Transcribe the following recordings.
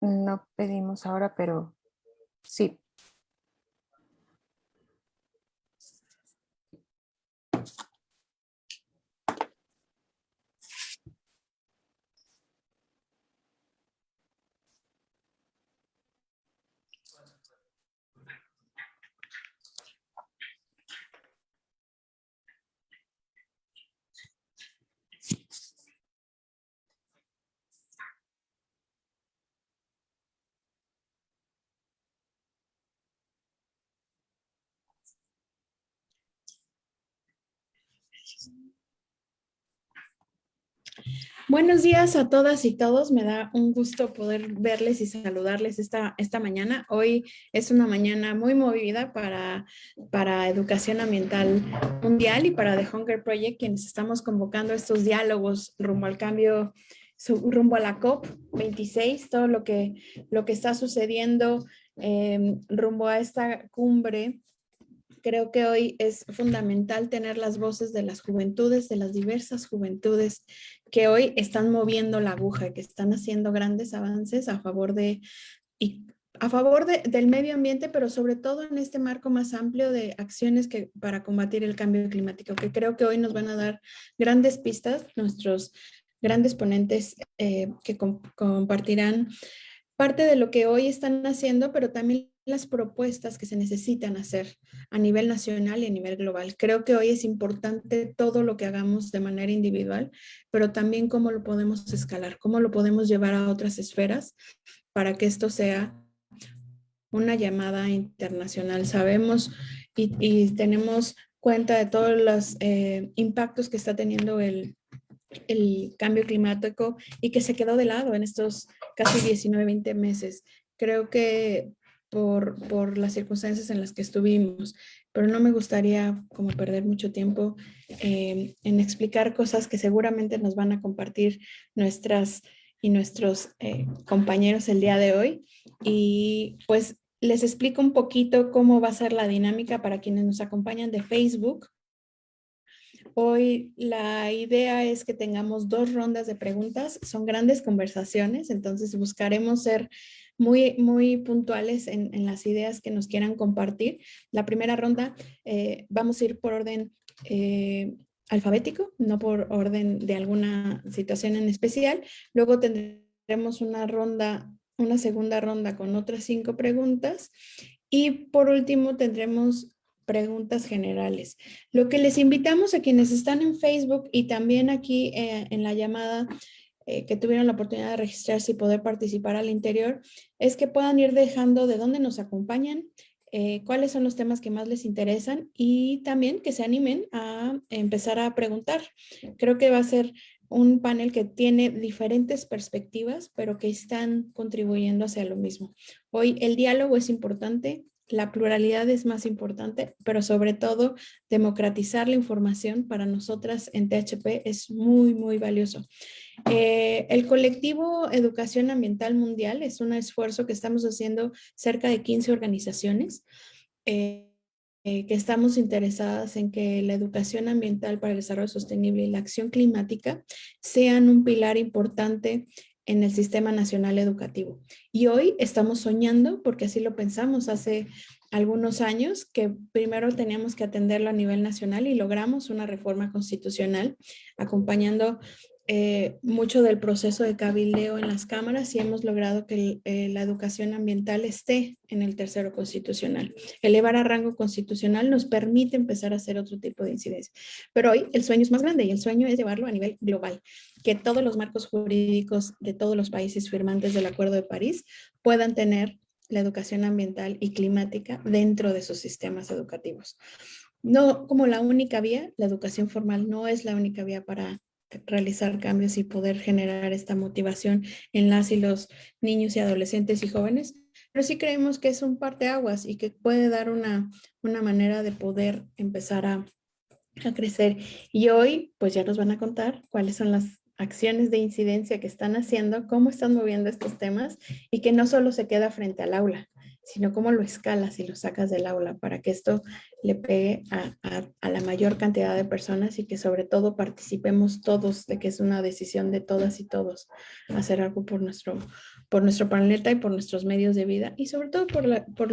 No pedimos ahora, pero sí. Buenos días a todas y todos. Me da un gusto poder verles y saludarles esta mañana. Hoy es una mañana muy movida para Educación Ambiental Mundial y para The Hunger Project, quienes estamos convocando estos diálogos rumbo al cambio, rumbo a la COP26, todo lo que está sucediendo rumbo a esta cumbre. Creo que hoy es fundamental tener las voces de las juventudes, de las diversas juventudes que hoy están moviendo la aguja, que están haciendo grandes avances a favor y del medio ambiente, pero sobre todo en este marco más amplio de acciones para combatir el cambio climático, que creo que hoy nos van a dar grandes pistas nuestros grandes ponentes que compartirán parte de lo que hoy están haciendo, pero también las propuestas que se necesitan hacer a nivel nacional y a nivel global. Creo que hoy es importante todo lo que hagamos de manera individual, pero también cómo lo podemos escalar, cómo lo podemos llevar a otras esferas para que esto sea una llamada internacional. Sabemos y tenemos cuenta de todos los impactos que está teniendo el cambio climático y que se quedó de lado en estos casi 19, 20 meses. Creo que por las circunstancias en las que estuvimos, pero no me gustaría como perder mucho tiempo en explicar cosas que seguramente nos van a compartir nuestras y nuestros compañeros el día de hoy. Y pues les explico un poquito cómo va a ser la dinámica para quienes nos acompañan de Facebook. Hoy la idea es que tengamos 2 rondas de preguntas. Son grandes conversaciones, entonces buscaremos ser muy puntuales en las ideas que nos quieran compartir. La primera ronda vamos a ir por orden alfabético, no por orden de alguna situación en especial. Luego tendremos una segunda ronda con otras 5 preguntas. Y por último tendremos preguntas generales. Lo que les invitamos a quienes están en Facebook y también aquí en la llamada que tuvieron la oportunidad de registrarse y poder participar al interior, es que puedan ir dejando de dónde nos acompañan, cuáles son los temas que más les interesan y también que se animen a empezar a preguntar. Creo que va a ser un panel que tiene diferentes perspectivas, pero que están contribuyendo hacia lo mismo. Hoy el diálogo es importante, la pluralidad es más importante, pero sobre todo democratizar la información para nosotras en THP es muy valioso. El colectivo Educación Ambiental Mundial es un esfuerzo que estamos haciendo cerca de 15 organizaciones que estamos interesadas en que la educación ambiental para el desarrollo sostenible y la acción climática sean un pilar importante en el sistema nacional educativo. Y hoy estamos soñando, porque así lo pensamos hace algunos años, que primero teníamos que atenderlo a nivel nacional y logramos una reforma constitucional acompañando mucho del proceso de cabildeo en las cámaras y hemos logrado que la educación ambiental esté en el tercero constitucional. Elevar a rango constitucional nos permite empezar a hacer otro tipo de incidencia. Pero hoy el sueño es más grande y el sueño es llevarlo a nivel global, que todos los marcos jurídicos de todos los países firmantes del Acuerdo de París puedan tener la educación ambiental y climática dentro de sus sistemas educativos. No como la única vía, la educación formal no es la única vía para realizar cambios y poder generar esta motivación en las y los niños y adolescentes y jóvenes, pero sí creemos que es un parteaguas y que puede dar una manera de poder empezar a crecer. Y hoy, pues ya nos van a contar cuáles son las acciones de incidencia que están haciendo, cómo están moviendo estos temas y que no solo se queda frente al aula, sino cómo lo escalas y lo sacas del aula para que esto le pegue a la mayor cantidad de personas y que sobre todo participemos todos, de que es una decisión de todas y todos hacer algo por nuestro planeta y por nuestros medios de vida y sobre todo por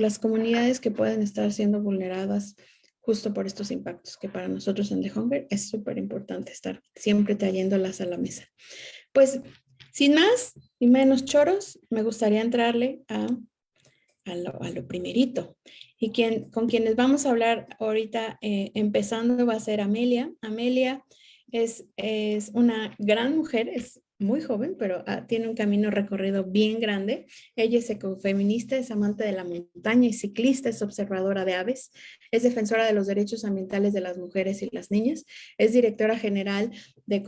las comunidades que pueden estar siendo vulneradas justo por estos impactos, que para nosotros en The Hunger es súper importante estar siempre trayéndolas a la mesa. Pues sin más y menos choros, me gustaría entrarle a lo primerito. Y con quienes vamos a hablar ahorita, empezando, va a ser Amelia. Amelia es una gran mujer, es muy joven, pero tiene un camino recorrido bien grande. Ella es ecofeminista, es amante de la montaña y ciclista, es observadora de aves, es defensora de los derechos ambientales de las mujeres y las niñas, es directora general de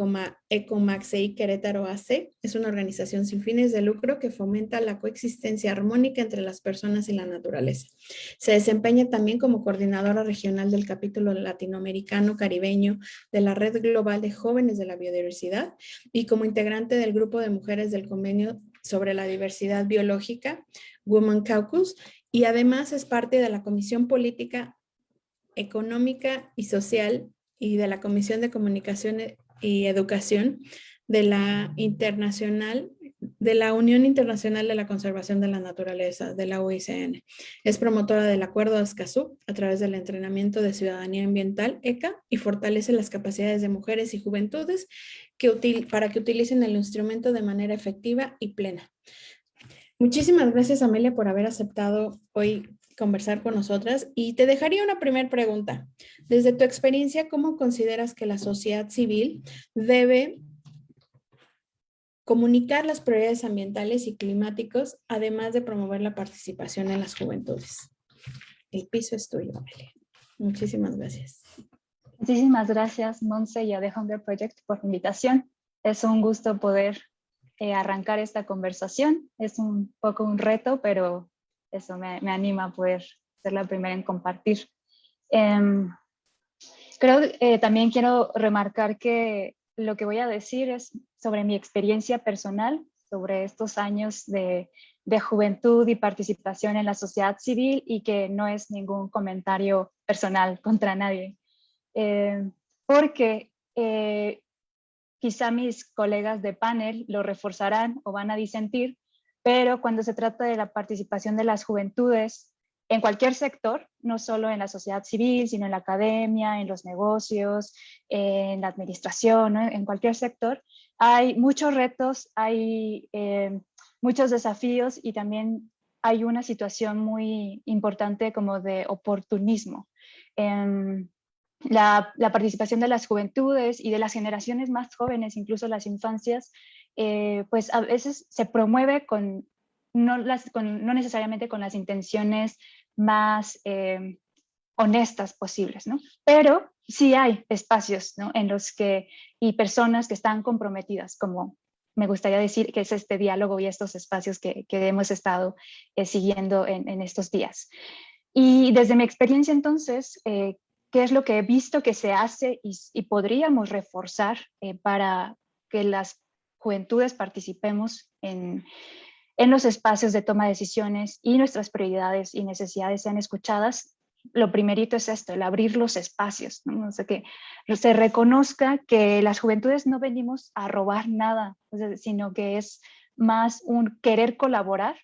Ecomaxei Querétaro AC. Es una organización sin fines de lucro que fomenta la coexistencia armónica entre las personas y la naturaleza. Se desempeña también como coordinadora regional del capítulo latinoamericano caribeño de la Red Global de Jóvenes de la Biodiversidad y como integrante del grupo de mujeres del Convenio sobre la Diversidad Biológica, Women Caucus, y además es parte de la Comisión Política, Económica y Social y de la Comisión de Comunicación y Educación de la Unión Internacional de la Conservación de la Naturaleza, de la UICN. Es promotora del Acuerdo de Escazú a través del entrenamiento de ciudadanía ambiental, ECA, y fortalece las capacidades de mujeres y juventudes para que utilicen el instrumento de manera efectiva y plena. Muchísimas gracias, Amelia, por haber aceptado hoy conversar con nosotras y te dejaría una primera pregunta. Desde tu experiencia, ¿cómo consideras que la sociedad civil debe comunicar las prioridades ambientales y climáticos, además de promover la participación en las juventudes? El piso es tuyo, Amelia. Muchísimas gracias. Muchísimas gracias, Monse y a The Hunger Project por la invitación. Es un gusto poder arrancar esta conversación. Es un poco un reto, pero eso me anima a poder ser la primera en compartir. También quiero remarcar que lo que voy a decir es sobre mi experiencia personal, sobre estos años de juventud y participación en la sociedad civil y que no es ningún comentario personal contra nadie. Porque quizá mis colegas de panel lo reforzarán o van a disentir, pero cuando se trata de la participación de las juventudes en cualquier sector, no solo en la sociedad civil, sino en la academia, en los negocios, en la administración, ¿no? En cualquier sector, hay muchos retos, hay muchos desafíos y también hay una situación muy importante como de oportunismo. La participación de las juventudes y de las generaciones más jóvenes, incluso las infancias, pues a veces se promueve no necesariamente con las intenciones más honestas posibles, ¿no? Pero sí hay espacios, ¿no? En los que, y personas que están comprometidas, como me gustaría decir que es este diálogo y estos espacios que hemos estado siguiendo en estos días. Y desde mi experiencia entonces, ¿qué es lo que he visto que se hace y podríamos reforzar para que las juventudes participemos en los espacios de toma de decisiones y nuestras prioridades y necesidades sean escuchadas? Lo primerito es esto, el abrir los espacios, ¿no? O sea, que se reconozca que las juventudes no venimos a robar nada, sino que es más un querer colaborar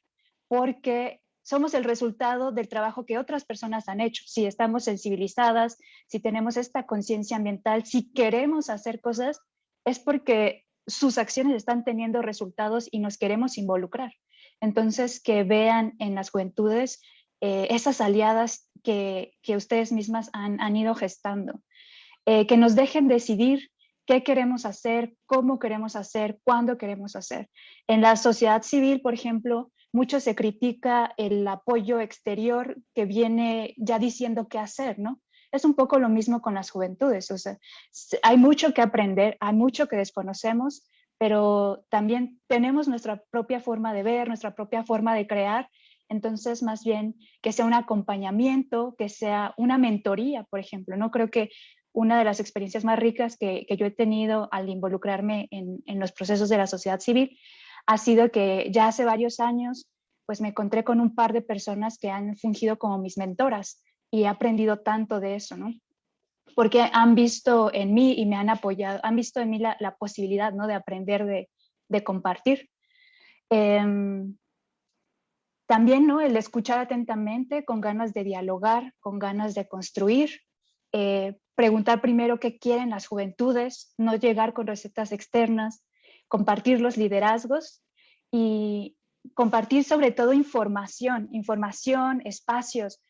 porque somos el resultado del trabajo que otras personas han hecho. Si estamos sensibilizadas, si tenemos esta conciencia ambiental, si queremos hacer cosas, es porque sus acciones están teniendo resultados y nos queremos involucrar. Entonces, que vean en las juventudes esas aliadas que ustedes mismas han ido gestando, que nos dejen decidir qué queremos hacer, cómo queremos hacer, cuándo queremos hacer. En la sociedad civil, por ejemplo, mucho se critica el apoyo exterior que viene ya diciendo qué hacer, ¿no? Es un poco lo mismo con las juventudes, o sea, hay mucho que aprender, hay mucho que desconocemos, pero también tenemos nuestra propia forma de ver, nuestra propia forma de crear. Entonces, más bien que sea un acompañamiento, que sea una mentoría, por ejemplo. No creo que una de las experiencias más ricas que yo he tenido al involucrarme en los procesos de la sociedad civil ha sido que ya hace varios años pues me encontré con un par de personas que han fungido como mis mentoras y he aprendido tanto de eso, ¿no? Porque han visto en mí y me han apoyado, han visto en mí la posibilidad, ¿no? De aprender, de compartir. También, ¿no? El escuchar atentamente, con ganas de dialogar, con ganas de construir, preguntar primero qué quieren las juventudes, no llegar con recetas externas, compartir los liderazgos y compartir sobre todo información, espacios.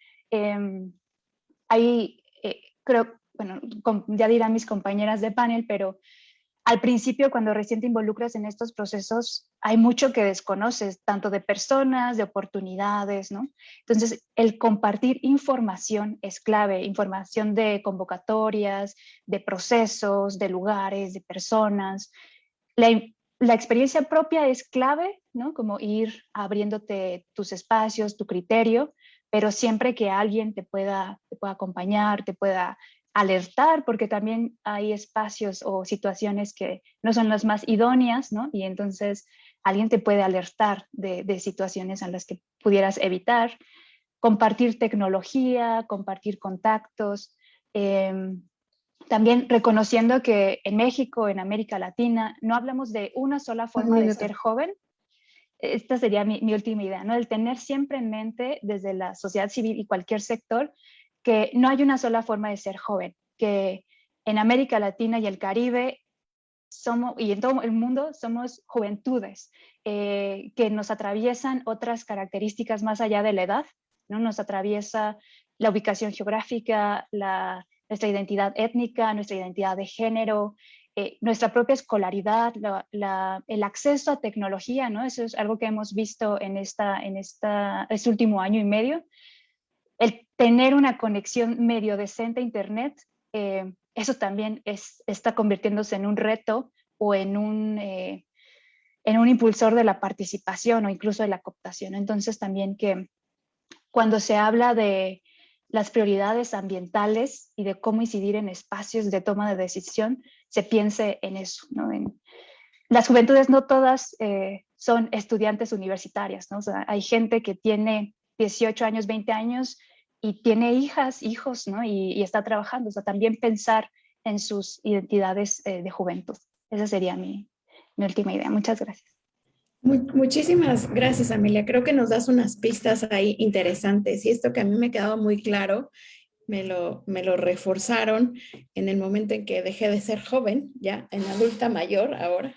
Ahí creo, bueno, ya dirán mis compañeras de panel, pero al principio, cuando recién te involucras en estos procesos, hay mucho que desconoces, tanto de personas, de oportunidades, ¿no? Entonces, el compartir información es clave, información de convocatorias, de procesos, de lugares, de personas. La experiencia propia es clave, ¿no? Como ir abriéndote tus espacios, tu criterio, pero siempre que alguien te pueda acompañar, te pueda alertar, porque también hay espacios o situaciones que no son las más idóneas, ¿no? Y entonces alguien te puede alertar de situaciones a las que pudieras evitar. Compartir tecnología, compartir contactos. También reconociendo que en México, en América Latina, no hablamos de una sola forma de ser joven. Esta sería mi última idea, ¿no? El tener siempre en mente desde la sociedad civil y cualquier sector que no hay una sola forma de ser joven, que en América Latina y el Caribe somos, y en todo el mundo somos juventudes, que nos atraviesan otras características más allá de la edad, ¿no? Nos atraviesa la ubicación geográfica, nuestra identidad étnica, nuestra identidad de género, nuestra propia escolaridad, el acceso a tecnología, ¿no? Eso es algo que hemos visto en este último año y medio. El tener una conexión medio decente a Internet, eso también está convirtiéndose en un reto o en un impulsor de la participación o incluso de la cooptación. Entonces también que cuando se habla de las prioridades ambientales y de cómo incidir en espacios de toma de decisión, se piense en eso, ¿no? Las juventudes no todas son estudiantes universitarias, ¿no? O sea, hay gente que tiene 18 años, 20 años y tiene hijas, hijos, ¿no? Y está trabajando. O sea, también pensar en sus identidades de juventud. Esa sería mi última idea. Muchas gracias. Muchísimas gracias, Amelia. Creo que nos das unas pistas ahí interesantes y esto que a mí me ha quedado muy claro, me lo reforzaron en el momento en que dejé de ser joven, ya en adulta mayor ahora,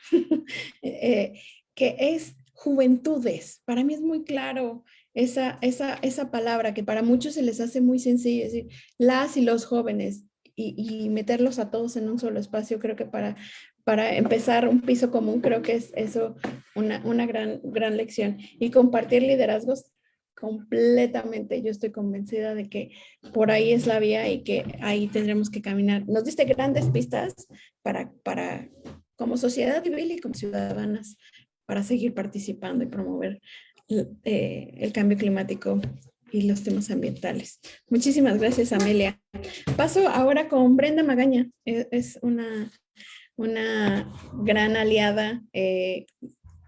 que es juventudes. Para mí es muy claro esa palabra que para muchos se les hace muy sencillo, es decir, las y los jóvenes y meterlos a todos en un solo espacio. Creo que para empezar un piso común, creo que es eso una gran lección. Y compartir liderazgos completamente. Yo estoy convencida de que por ahí es la vía y que ahí tendremos que caminar. Nos diste grandes pistas para como sociedad civil y como ciudadanas, para seguir participando y promover el cambio climático y los temas ambientales. Muchísimas gracias, Amelia. Paso ahora con Brenda Magaña. Es una gran aliada.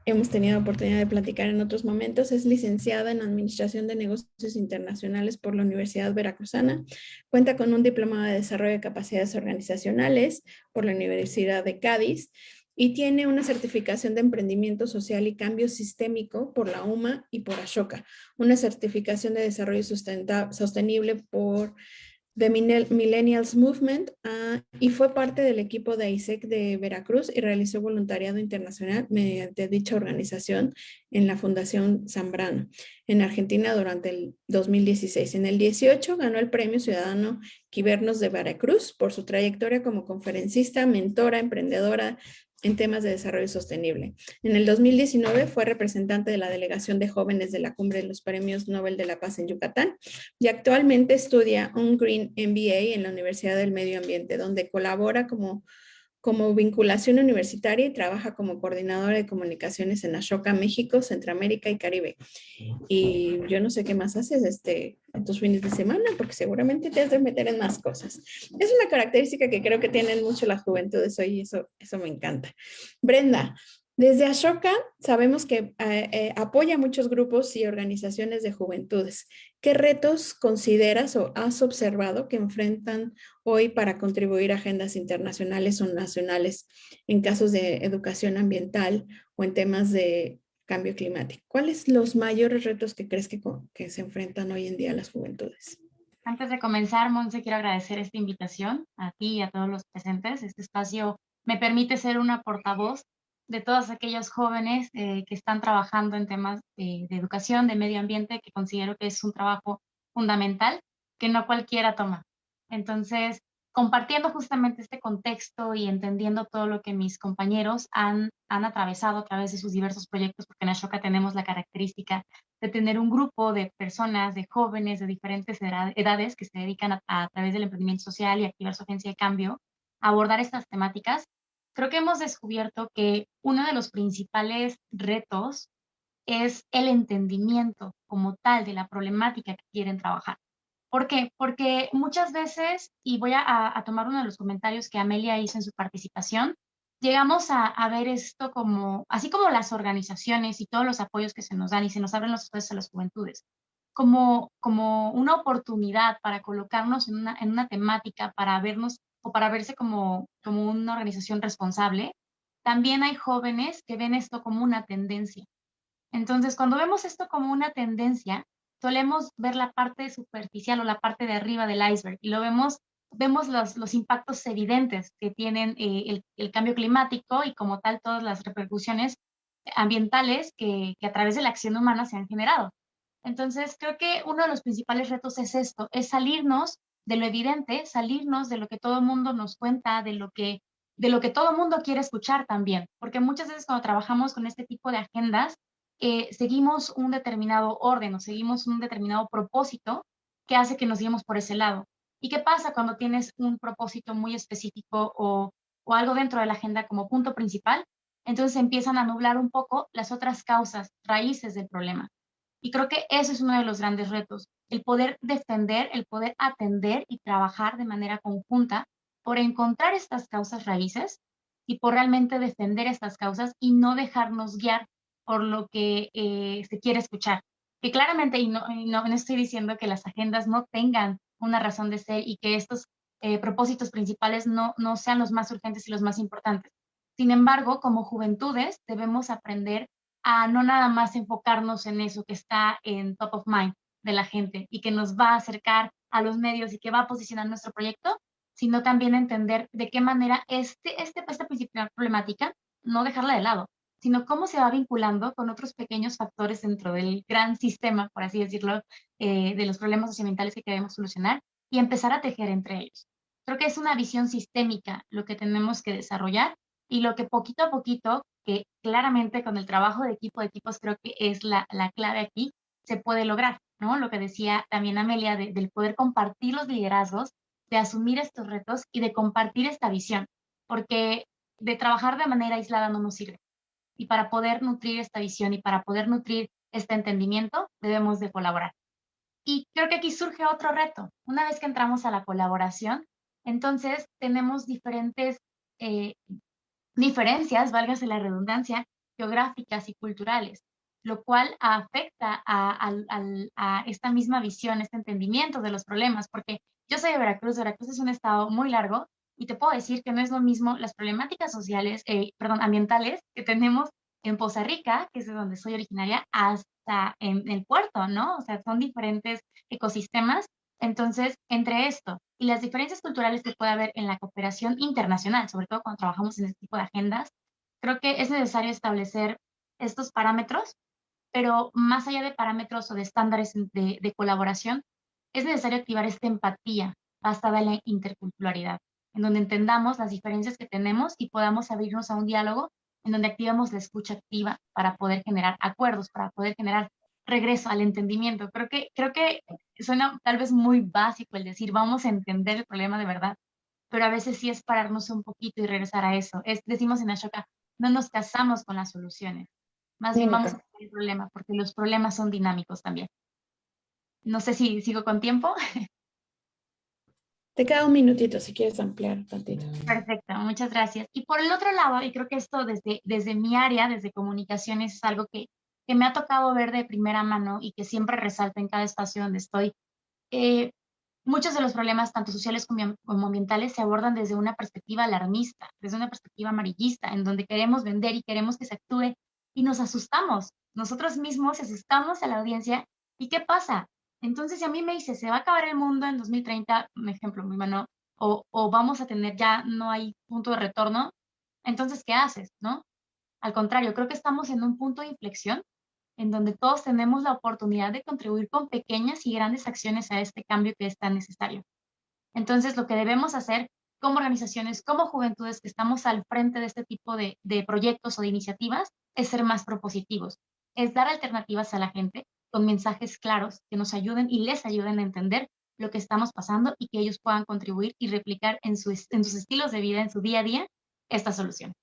Hemos tenido oportunidad de platicar en otros momentos. Es licenciada en Administración de Negocios Internacionales por la Universidad Veracruzana. Cuenta con un diplomado de Desarrollo de Capacidades Organizacionales por la Universidad de Cádiz y tiene una certificación de Emprendimiento Social y Cambio Sistémico por la UMA y por Ashoka. Una certificación de Desarrollo Sostenible por The Millennials Movement y fue parte del equipo de AIESEC de Veracruz y realizó voluntariado internacional mediante dicha organización en la Fundación Zambrano en Argentina durante el 2016. En el 18 ganó el Premio Ciudadano Quibernos de Veracruz por su trayectoria como conferencista, mentora, emprendedora en temas de desarrollo sostenible. En el 2019 fue representante de la Delegación de Jóvenes de la Cumbre de los Premios Nobel de la Paz en Yucatán y actualmente estudia un Green MBA en la Universidad del Medio Ambiente, donde colabora como vinculación universitaria y trabaja como coordinadora de comunicaciones en Ashoka, México, Centroamérica y Caribe. Y yo no sé qué más haces en tus fines de semana, porque seguramente te has de meter en más cosas. Es una característica que creo que tienen mucho las juventudes hoy y eso me encanta. Brenda, Desde Ashoka sabemos que apoya muchos grupos y organizaciones de juventudes. ¿Qué retos consideras o has observado que enfrentan hoy para contribuir a agendas internacionales o nacionales en casos de educación ambiental o en temas de cambio climático? ¿Cuáles los mayores retos que crees que se enfrentan hoy en día las juventudes? Antes de comenzar, Monse, quiero agradecer esta invitación a ti y a todos los presentes. Este espacio me permite ser una portavoz de todos aquellos jóvenes que están trabajando en temas de educación, de medio ambiente, que considero que es un trabajo fundamental que no cualquiera toma. Entonces, compartiendo justamente este contexto y entendiendo todo lo que mis compañeros han atravesado a través de sus diversos proyectos, porque en Ashoka tenemos la característica de tener un grupo de personas, de jóvenes de diferentes edades que se dedican a través del emprendimiento social y activar su agencia de cambio, a abordar estas temáticas. Creo que hemos descubierto que uno de los principales retos es el entendimiento como tal de la problemática que quieren trabajar. ¿Por qué? Porque muchas veces, y voy a tomar uno de los comentarios que Amelia hizo en su participación, llegamos a ver esto como, así como las organizaciones y todos los apoyos que se nos dan y se nos abren los espacios a las juventudes, como una oportunidad para colocarnos en una temática, para vernos o para verse como una organización responsable. También hay jóvenes que ven esto como una tendencia. Entonces, cuando vemos esto como una tendencia, solemos ver la parte superficial o la parte de arriba del iceberg y vemos los impactos evidentes que tienen el cambio climático y como tal todas las repercusiones ambientales que a través de la acción humana se han generado. Entonces, creo que uno de los principales retos es esto, es salirnos de lo evidente, salirnos de lo que todo el mundo nos cuenta, de lo que todo el mundo quiere escuchar también, porque muchas veces cuando trabajamos con este tipo de agendas, seguimos un determinado orden o seguimos un determinado propósito que hace que nos guiemos por ese lado. ¿Y qué pasa cuando tienes un propósito muy específico o algo dentro de la agenda como punto principal? Entonces empiezan a nublar un poco las otras causas, raíces del problema. Y creo que eso es uno de los grandes retos, el poder defender, el poder atender y trabajar de manera conjunta por encontrar estas causas raíces y por realmente defender estas causas y no dejarnos guiar por lo que se quiere escuchar. Que claramente, y no estoy diciendo que las agendas no tengan una razón de ser y que estos propósitos principales no sean los más urgentes y los más importantes. Sin embargo, como juventudes debemos aprender a no nada más enfocarnos en eso que está en top of mind de la gente y que nos va a acercar a los medios y que va a posicionar nuestro proyecto, sino también entender de qué manera esta principal problemática, no dejarla de lado, sino cómo se va vinculando con otros pequeños factores dentro del gran sistema, por así decirlo, de los problemas socioambientales que queremos solucionar y empezar a tejer entre ellos. Creo que es una visión sistémica lo que tenemos que desarrollar y lo que poquito a poquito, que claramente con el trabajo de equipos creo que es la clave aquí, se puede lograr, ¿no? Lo que decía también Amelia, del poder compartir los liderazgos, de asumir estos retos y de compartir esta visión, porque de trabajar de manera aislada no nos sirve. Y para poder nutrir esta visión y para poder nutrir este entendimiento, debemos de colaborar. Y creo que aquí surge otro reto. Una vez que entramos a la colaboración, entonces tenemos diferentes diferencias, válgase la redundancia, geográficas y culturales, lo cual afecta a esta misma visión, este entendimiento de los problemas, porque yo soy de Veracruz, Veracruz es un estado muy largo y te puedo decir que no es lo mismo las problemáticas sociales, ambientales que tenemos en Poza Rica, que es de donde soy originaria, hasta en el puerto, ¿no? O sea, son diferentes ecosistemas. Entonces, entre esto y las diferencias culturales que puede haber en la cooperación internacional, sobre todo cuando trabajamos en este tipo de agendas, creo que es necesario establecer estos parámetros, pero más allá de parámetros o de estándares de colaboración, es necesario activar esta empatía basada en la interculturalidad, en donde entendamos las diferencias que tenemos y podamos abrirnos a un diálogo en donde activemos la escucha activa para poder generar acuerdos, para poder generar regreso al entendimiento. Creo que suena tal vez muy básico el decir vamos a entender el problema de verdad, pero a veces sí es pararnos un poquito y regresar a eso. Decimos en Ashoka, no nos casamos con las soluciones, más bien vamos a Mónica. entender el problema, porque los problemas son dinámicos también. No sé si sigo con tiempo. Te queda un minutito si quieres ampliar tantito. Perfecto, muchas gracias. Y por el otro lado, y creo que esto desde mi área, desde comunicaciones, es algo que me ha tocado ver de primera mano y que siempre resalto en cada espacio donde estoy. eh, Muchos de los problemas, tanto sociales como ambientales, se abordan desde una perspectiva alarmista, desde una perspectiva amarillista, en donde queremos vender y queremos que se actúe y nos asustamos. Nosotros mismos asustamos a la audiencia. ¿Y qué pasa? Entonces, si a mí me dice, se va a acabar el mundo en 2030, un ejemplo muy bueno, o vamos a tener ya, no hay punto de retorno, entonces, ¿qué haces? ¿No? Al contrario, creo que estamos en un punto de inflexión en donde todos tenemos la oportunidad de contribuir con pequeñas y grandes acciones a este cambio que es tan necesario. Entonces, lo que debemos hacer como organizaciones, como juventudes que estamos al frente de este tipo de proyectos o de iniciativas, es ser más propositivos, es dar alternativas a la gente con mensajes claros que nos ayuden y les ayuden a entender lo que estamos pasando y que ellos puedan contribuir y replicar en sus estilos de vida, en su día a día, esta solución.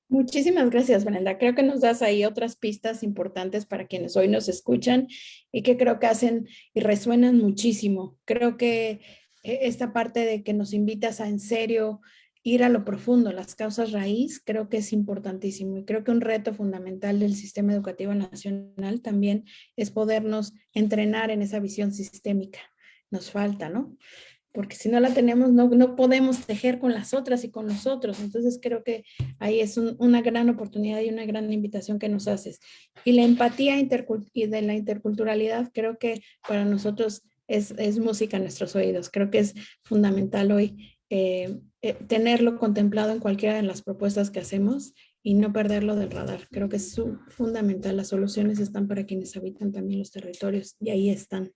Muchísimas gracias, Brenda. Creo que nos das ahí otras pistas importantes para quienes hoy nos escuchan y que creo que hacen y resuenan muchísimo. Creo que esta parte de que nos invitas a en serio ir a lo profundo, las causas raíz, creo que es importantísimo y creo que un reto fundamental del sistema educativo nacional también es podernos entrenar en esa visión sistémica. Nos falta, ¿no? Porque si no la tenemos, no podemos tejer con las otras y con los otros. Entonces creo que ahí es una gran oportunidad y una gran invitación que nos haces. Y la empatía y de la interculturalidad creo que para nosotros es música en nuestros oídos. Creo que es fundamental hoy tenerlo contemplado en cualquiera de las propuestas que hacemos y no perderlo del radar. Creo que es fundamental. Las soluciones están para quienes habitan también los territorios y ahí están.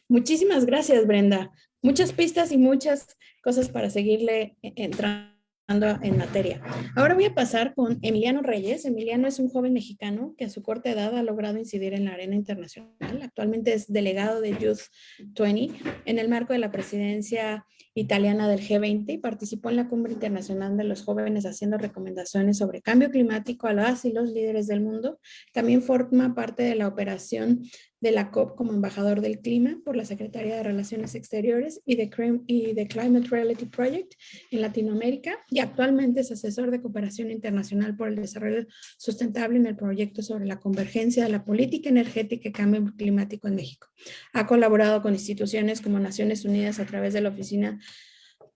Muchísimas gracias, Brenda. Muchas pistas y muchas cosas para seguirle entrando en materia. Ahora voy a pasar con Emiliano Reyes. Emiliano es un joven mexicano que a su corta edad ha logrado incidir en la arena internacional. Actualmente es delegado de Youth 20 en el marco de la presidencia italiana del G20 y participó en la Cumbre Internacional de los Jóvenes haciendo recomendaciones sobre cambio climático a las y los líderes del mundo. También forma parte de la operación de la COP como embajador del clima por la Secretaría de Relaciones Exteriores y de Climate Reality Project en Latinoamérica y actualmente es asesor de cooperación internacional por el desarrollo sustentable en el proyecto sobre la convergencia de la política energética y cambio climático en México. Ha colaborado con instituciones como Naciones Unidas a través de la Oficina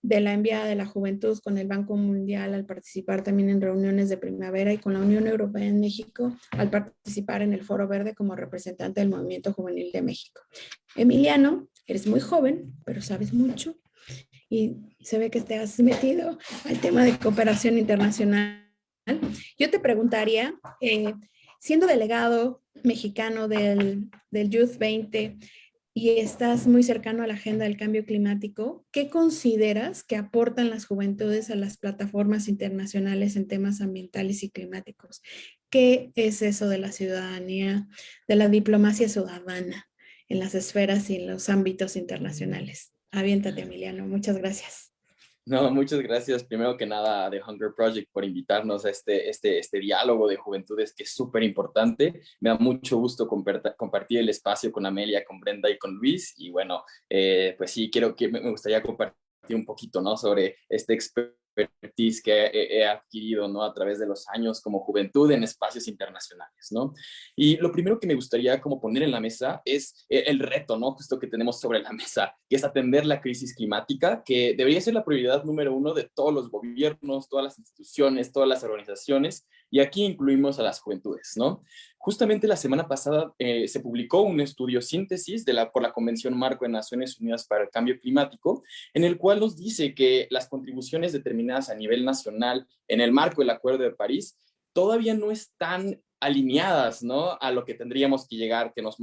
de la Enviada de la Juventud con el Banco Mundial al participar también en reuniones de primavera y con la Unión Europea en México al participar en el Foro Verde como representante del Movimiento Juvenil de México. Emiliano, eres muy joven, pero sabes mucho y se ve que te has metido al tema de cooperación internacional. Yo te preguntaría, siendo delegado mexicano del Youth 20, y estás muy cercano a la agenda del cambio climático, ¿qué consideras que aportan las juventudes a las plataformas internacionales en temas ambientales y climáticos? ¿Qué es eso de la ciudadanía, de la diplomacia ciudadana en las esferas y en los ámbitos internacionales? Aviéntate, Emiliano. Muchas gracias. No, muchas gracias. Primero que nada, The Hunger Project por invitarnos a este diálogo de juventudes que es súper importante. Me da mucho gusto compartir el espacio con Amelia, con Brenda y con Luis. Y bueno, pues sí, me gustaría compartir un poquito, ¿no? Sobre este expertise que he adquirido, ¿no? A través de los años como juventud en espacios internacionales, ¿no? Y lo primero que me gustaría como poner en la mesa es el reto, ¿no? Justo que tenemos sobre la mesa, que es atender la crisis climática, que debería ser la prioridad número uno de todos los gobiernos, todas las instituciones, todas las organizaciones, y aquí incluimos a las juventudes, ¿no? Justamente la semana pasada se publicó un estudio síntesis por la Convención Marco de Naciones Unidas para el Cambio Climático, en el cual nos dice que las contribuciones determinadas a nivel nacional en el marco del Acuerdo de París todavía no están alineadas, ¿no? A lo que tendríamos que llegar, que nos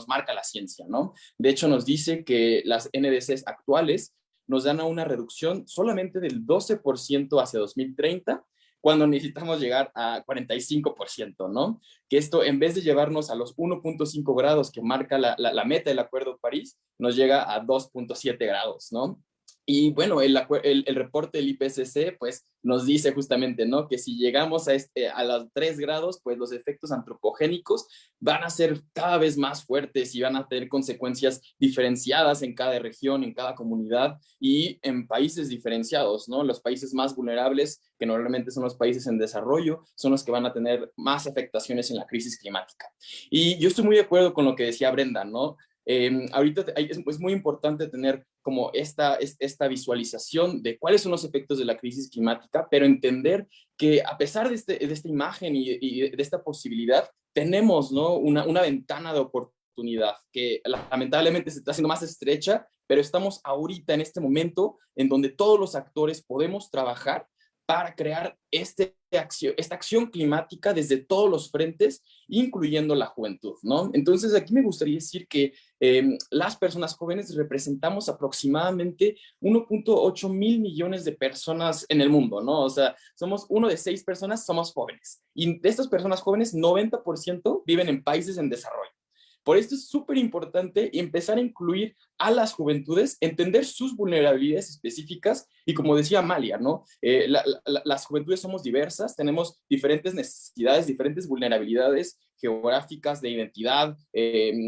marca la ciencia, ¿no? De hecho, nos dice que las NDCs actuales nos dan a una reducción solamente del 12% hacia 2030, cuando necesitamos llegar a 45%, ¿no? Que esto, en vez de llevarnos a los 1.5 grados que marca la meta del Acuerdo de París, nos llega a 2.7 grados, ¿no? Y bueno, el reporte del IPCC pues nos dice justamente, ¿no? Que si llegamos a los 3 grados, pues los efectos antropogénicos van a ser cada vez más fuertes y van a tener consecuencias diferenciadas en cada región, en cada comunidad y en países diferenciados, ¿no? Los países más vulnerables, que normalmente son los países en desarrollo, son los que van a tener más afectaciones en la crisis climática. Y yo estoy muy de acuerdo con lo que decía Brenda, ¿no? Ahorita es muy importante tener como esta visualización de cuáles son los efectos de la crisis climática, pero entender que a pesar de esta imagen y de esta posibilidad, tenemos, ¿no? una ventana de oportunidad que lamentablemente se está haciendo más estrecha, pero estamos ahorita en este momento en donde todos los actores podemos trabajar para crear esta acción climática desde todos los frentes, incluyendo la juventud, ¿no? Entonces, aquí me gustaría decir que las personas jóvenes representamos aproximadamente 1.8 mil millones de personas en el mundo, ¿no? O sea, somos 1 de 6 personas, somos jóvenes. Y de estas personas jóvenes, 90% viven en países en desarrollo. Por esto es súper importante empezar a incluir a las juventudes, entender sus vulnerabilidades específicas y como decía Amalia, ¿no? Las juventudes somos diversas, tenemos diferentes necesidades, diferentes vulnerabilidades geográficas de identidad,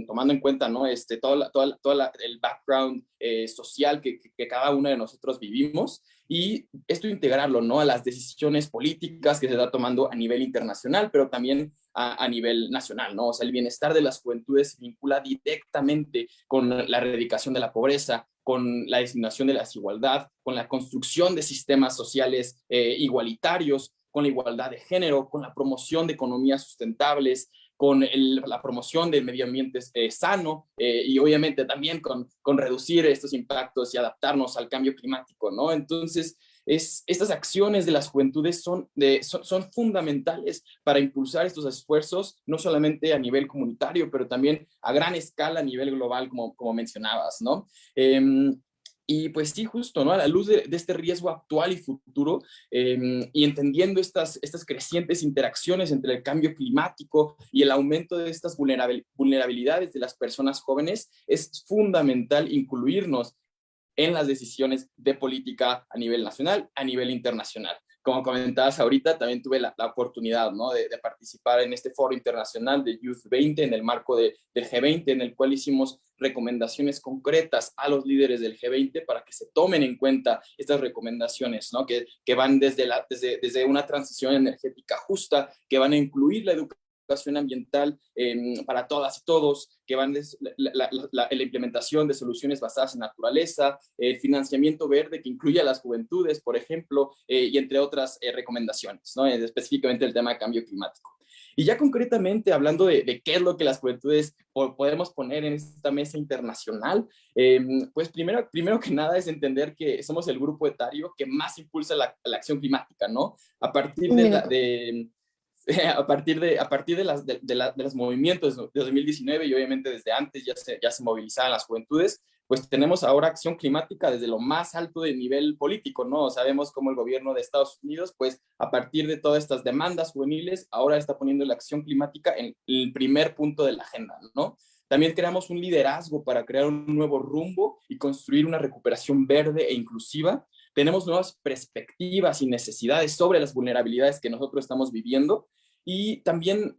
tomando en cuenta, ¿no? Todo el background social que cada uno de nosotros vivimos y esto integrarlo, ¿no? A las decisiones políticas que se está tomando a nivel internacional, pero también a nivel nacional, ¿no? O sea, el bienestar de las juventudes se vincula directamente con la erradicación de la pobreza, con la disminución de la desigualdad, con la construcción de sistemas sociales igualitarios, con la igualdad de género, con la promoción de economías sustentables, con la promoción del medio ambiente sano y obviamente también con reducir estos impactos y adaptarnos al cambio climático, ¿no? Entonces, estas acciones de las juventudes son fundamentales para impulsar estos esfuerzos, no solamente a nivel comunitario, pero también a gran escala a nivel global, como mencionabas, ¿no? Y pues sí, justo, ¿no? A la luz de este riesgo actual y futuro y entendiendo estas crecientes interacciones entre el cambio climático y el aumento de estas vulnerabilidades de las personas jóvenes, es fundamental incluirnos en las decisiones de política a nivel nacional, a nivel internacional. Como comentabas ahorita, también tuve la oportunidad, ¿no? de participar en este foro internacional de Youth 20 en el marco del G20, en el cual hicimos recomendaciones concretas a los líderes del G20 para que se tomen en cuenta estas recomendaciones, ¿no? que van desde una transición energética justa, que van a incluir la educación ambiental para todas y todos, que van desde la implementación de soluciones basadas en naturaleza, el financiamiento verde que incluye a las juventudes, por ejemplo, y entre otras recomendaciones, ¿no? Específicamente el tema de cambio climático. Y ya concretamente hablando de qué es lo que las juventudes podemos poner en esta mesa internacional, pues primero que nada es entender que somos el grupo etario que más impulsa la acción climática, ¿no? A partir de los movimientos de 2019 y obviamente desde antes ya se movilizaban las juventudes, pues tenemos ahora acción climática desde lo más alto de nivel político, ¿no? Sabemos cómo el gobierno de Estados Unidos, pues a partir de todas estas demandas juveniles, ahora está poniendo la acción climática en el primer punto de la agenda, ¿no? También creamos un liderazgo para crear un nuevo rumbo y construir una recuperación verde e inclusiva. Tenemos nuevas perspectivas y necesidades sobre las vulnerabilidades que nosotros estamos viviendo y también,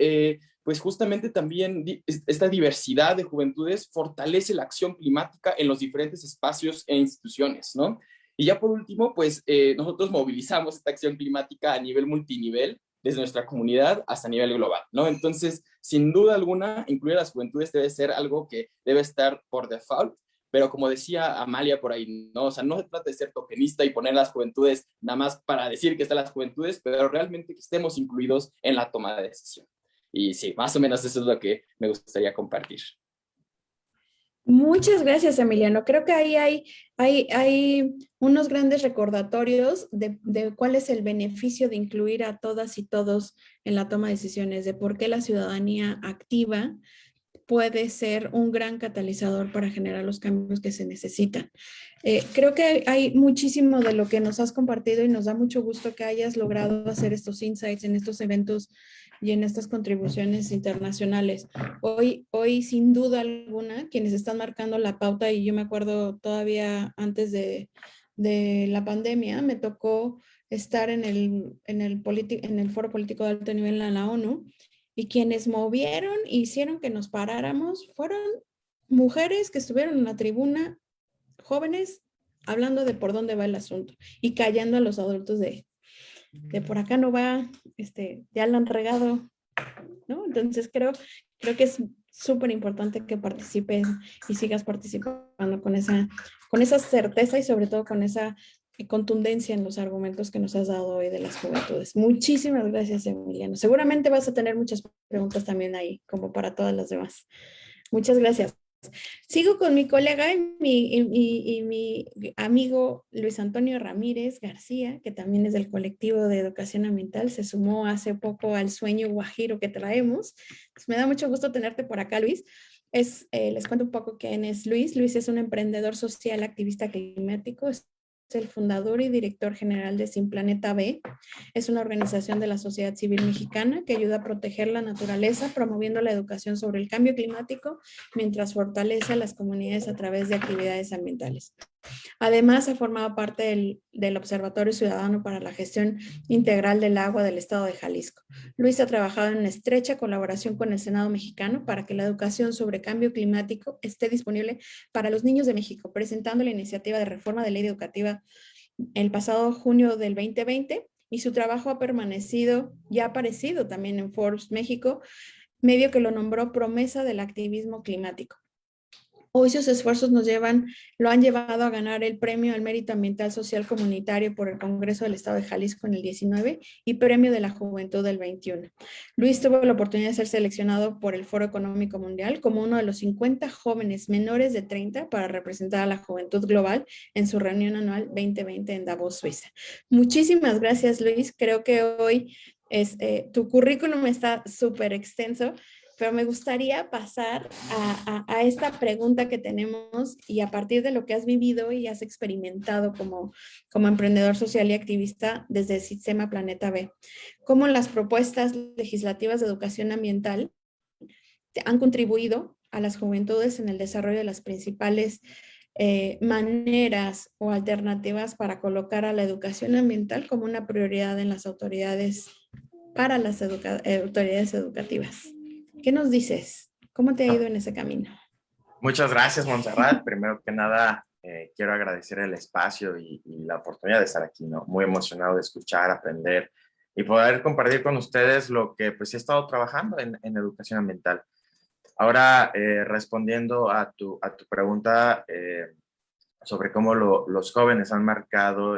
pues justamente también esta diversidad de juventudes fortalece la acción climática en los diferentes espacios e instituciones, ¿no? Y ya por último, pues nosotros movilizamos esta acción climática a nivel multinivel, desde nuestra comunidad hasta nivel global, ¿no? Entonces, sin duda alguna, incluir a las juventudes debe ser algo que debe estar por default, pero como decía Amalia por ahí, ¿no? O sea, no se trata de ser tokenista y poner las juventudes nada más para decir que están las juventudes, pero realmente que estemos incluidos en la toma de decisión. Y sí, más o menos eso es lo que me gustaría compartir. Muchas gracias, Emiliano. Creo que ahí hay unos grandes recordatorios de cuál es el beneficio de incluir a todas y todos en la toma de decisiones, de por qué la ciudadanía activa puede ser un gran catalizador para generar los cambios que se necesitan. Creo que hay muchísimo de lo que nos has compartido y nos da mucho gusto que hayas logrado hacer estos insights en estos eventos y en estas contribuciones internacionales. Hoy, sin duda alguna, quienes están marcando la pauta, y yo me acuerdo todavía antes de de la pandemia me tocó estar en el Foro Político de Alto Nivel en la ONU, y quienes movieron e hicieron que nos paráramos fueron mujeres que estuvieron en la tribuna, jóvenes, hablando de por dónde va el asunto y callando a los adultos de por acá no va, ya la han regado, ¿no? Entonces creo que es súper importante que participes y sigas participando con esa certeza y sobre todo con esa contundencia en los argumentos que nos has dado hoy de las juventudes. Muchísimas gracias, Emiliano. Seguramente vas a tener muchas preguntas también ahí, como para todas las demás. Muchas gracias. Sigo con mi colega y mi amigo Luis Antonio Ramírez García, que también es del colectivo de educación ambiental. Se sumó hace poco al sueño guajiro que traemos. Pues me da mucho gusto tenerte por acá, Luis. Les cuento un poco quién es Luis. Luis es un emprendedor social, activista climático. Es el fundador y director general de Sin Planeta B. Es una organización de la sociedad civil mexicana que ayuda a proteger la naturaleza, promoviendo la educación sobre el cambio climático, mientras fortalece a las comunidades a través de actividades ambientales. Además, ha formado parte del Observatorio Ciudadano para la Gestión Integral del Agua del Estado de Jalisco. Luis ha trabajado en estrecha colaboración con el Senado mexicano para que la educación sobre cambio climático esté disponible para los niños de México, presentando la iniciativa de reforma de ley educativa el pasado junio del 2020, y su trabajo ha permanecido y ha aparecido también en Forbes México, medio que lo nombró promesa del activismo climático. Hoy sus esfuerzos lo han llevado a ganar el Premio al Mérito Ambiental Social Comunitario por el Congreso del Estado de Jalisco en el 19 y Premio de la Juventud del 21. Luis tuvo la oportunidad de ser seleccionado por el Foro Económico Mundial como uno de los 50 jóvenes menores de 30 para representar a la juventud global en su reunión anual 2020 en Davos, Suiza. Muchísimas gracias, Luis. Creo que hoy tu currículum está súper extenso, pero me gustaría pasar a esta pregunta que tenemos, y a partir de lo que has vivido y has experimentado como emprendedor social y activista desde el Sistema Planeta B. ¿Cómo las propuestas legislativas de educación ambiental han contribuido a las juventudes en el desarrollo de las principales maneras o alternativas para colocar a la educación ambiental como una prioridad en las autoridades, para las autoridades educativas? ¿Qué nos dices? ¿Cómo te ha ido en ese camino? Muchas gracias, Montserrat. Primero que nada, quiero agradecer el espacio y la oportunidad de estar aquí, ¿no? Muy emocionado de escuchar, aprender y poder compartir con ustedes lo que pues he estado trabajando en educación ambiental. Ahora, respondiendo a tu pregunta sobre cómo los jóvenes han marcado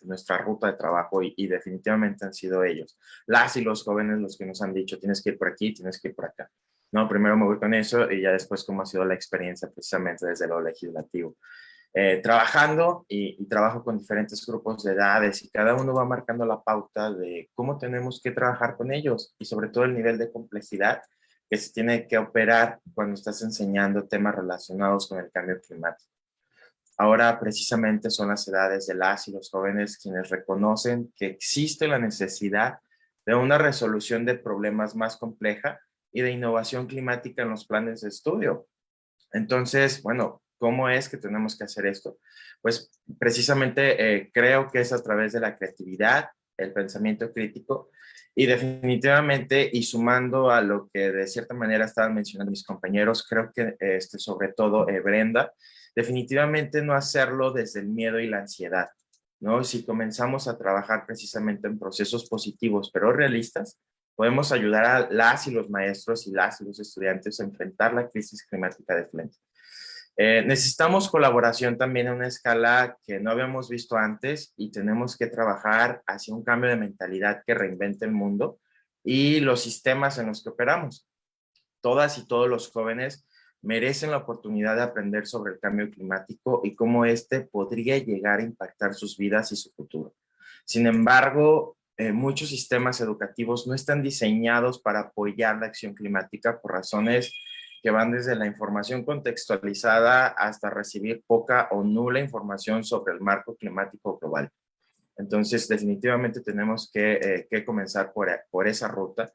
nuestra ruta de trabajo, y definitivamente han sido ellos, las y los jóvenes, los que nos han dicho, tienes que ir por aquí, tienes que ir por acá. No, primero me voy con eso y ya después cómo ha sido la experiencia precisamente desde lo legislativo. Trabajando y trabajo con diferentes grupos de edades, y cada uno va marcando la pauta de cómo tenemos que trabajar con ellos, y sobre todo el nivel de complejidad que se tiene que operar cuando estás enseñando temas relacionados con el cambio climático. Ahora precisamente son las edades de las y los jóvenes quienes reconocen que existe la necesidad de una resolución de problemas más compleja y de innovación climática en los planes de estudio. Entonces, bueno, ¿cómo es que tenemos que hacer esto? Pues precisamente creo que es a través de la creatividad, el pensamiento crítico, y definitivamente, y sumando a lo que de cierta manera estaban mencionando mis compañeros, creo que sobre todo Brenda, definitivamente no hacerlo desde el miedo y la ansiedad, ¿no? Si comenzamos a trabajar precisamente en procesos positivos pero realistas, podemos ayudar a las y los maestros y las y los estudiantes a enfrentar la crisis climática de frente. Necesitamos colaboración también en una escala que no habíamos visto antes, y tenemos que trabajar hacia un cambio de mentalidad que reinvente el mundo y los sistemas en los que operamos. Todas y todos los jóvenes merecen la oportunidad de aprender sobre el cambio climático y cómo este podría llegar a impactar sus vidas y su futuro. Sin embargo, muchos sistemas educativos no están diseñados para apoyar la acción climática por razones que van desde la información contextualizada hasta recibir poca o nula información sobre el marco climático global. Entonces, definitivamente tenemos que comenzar por esa ruta.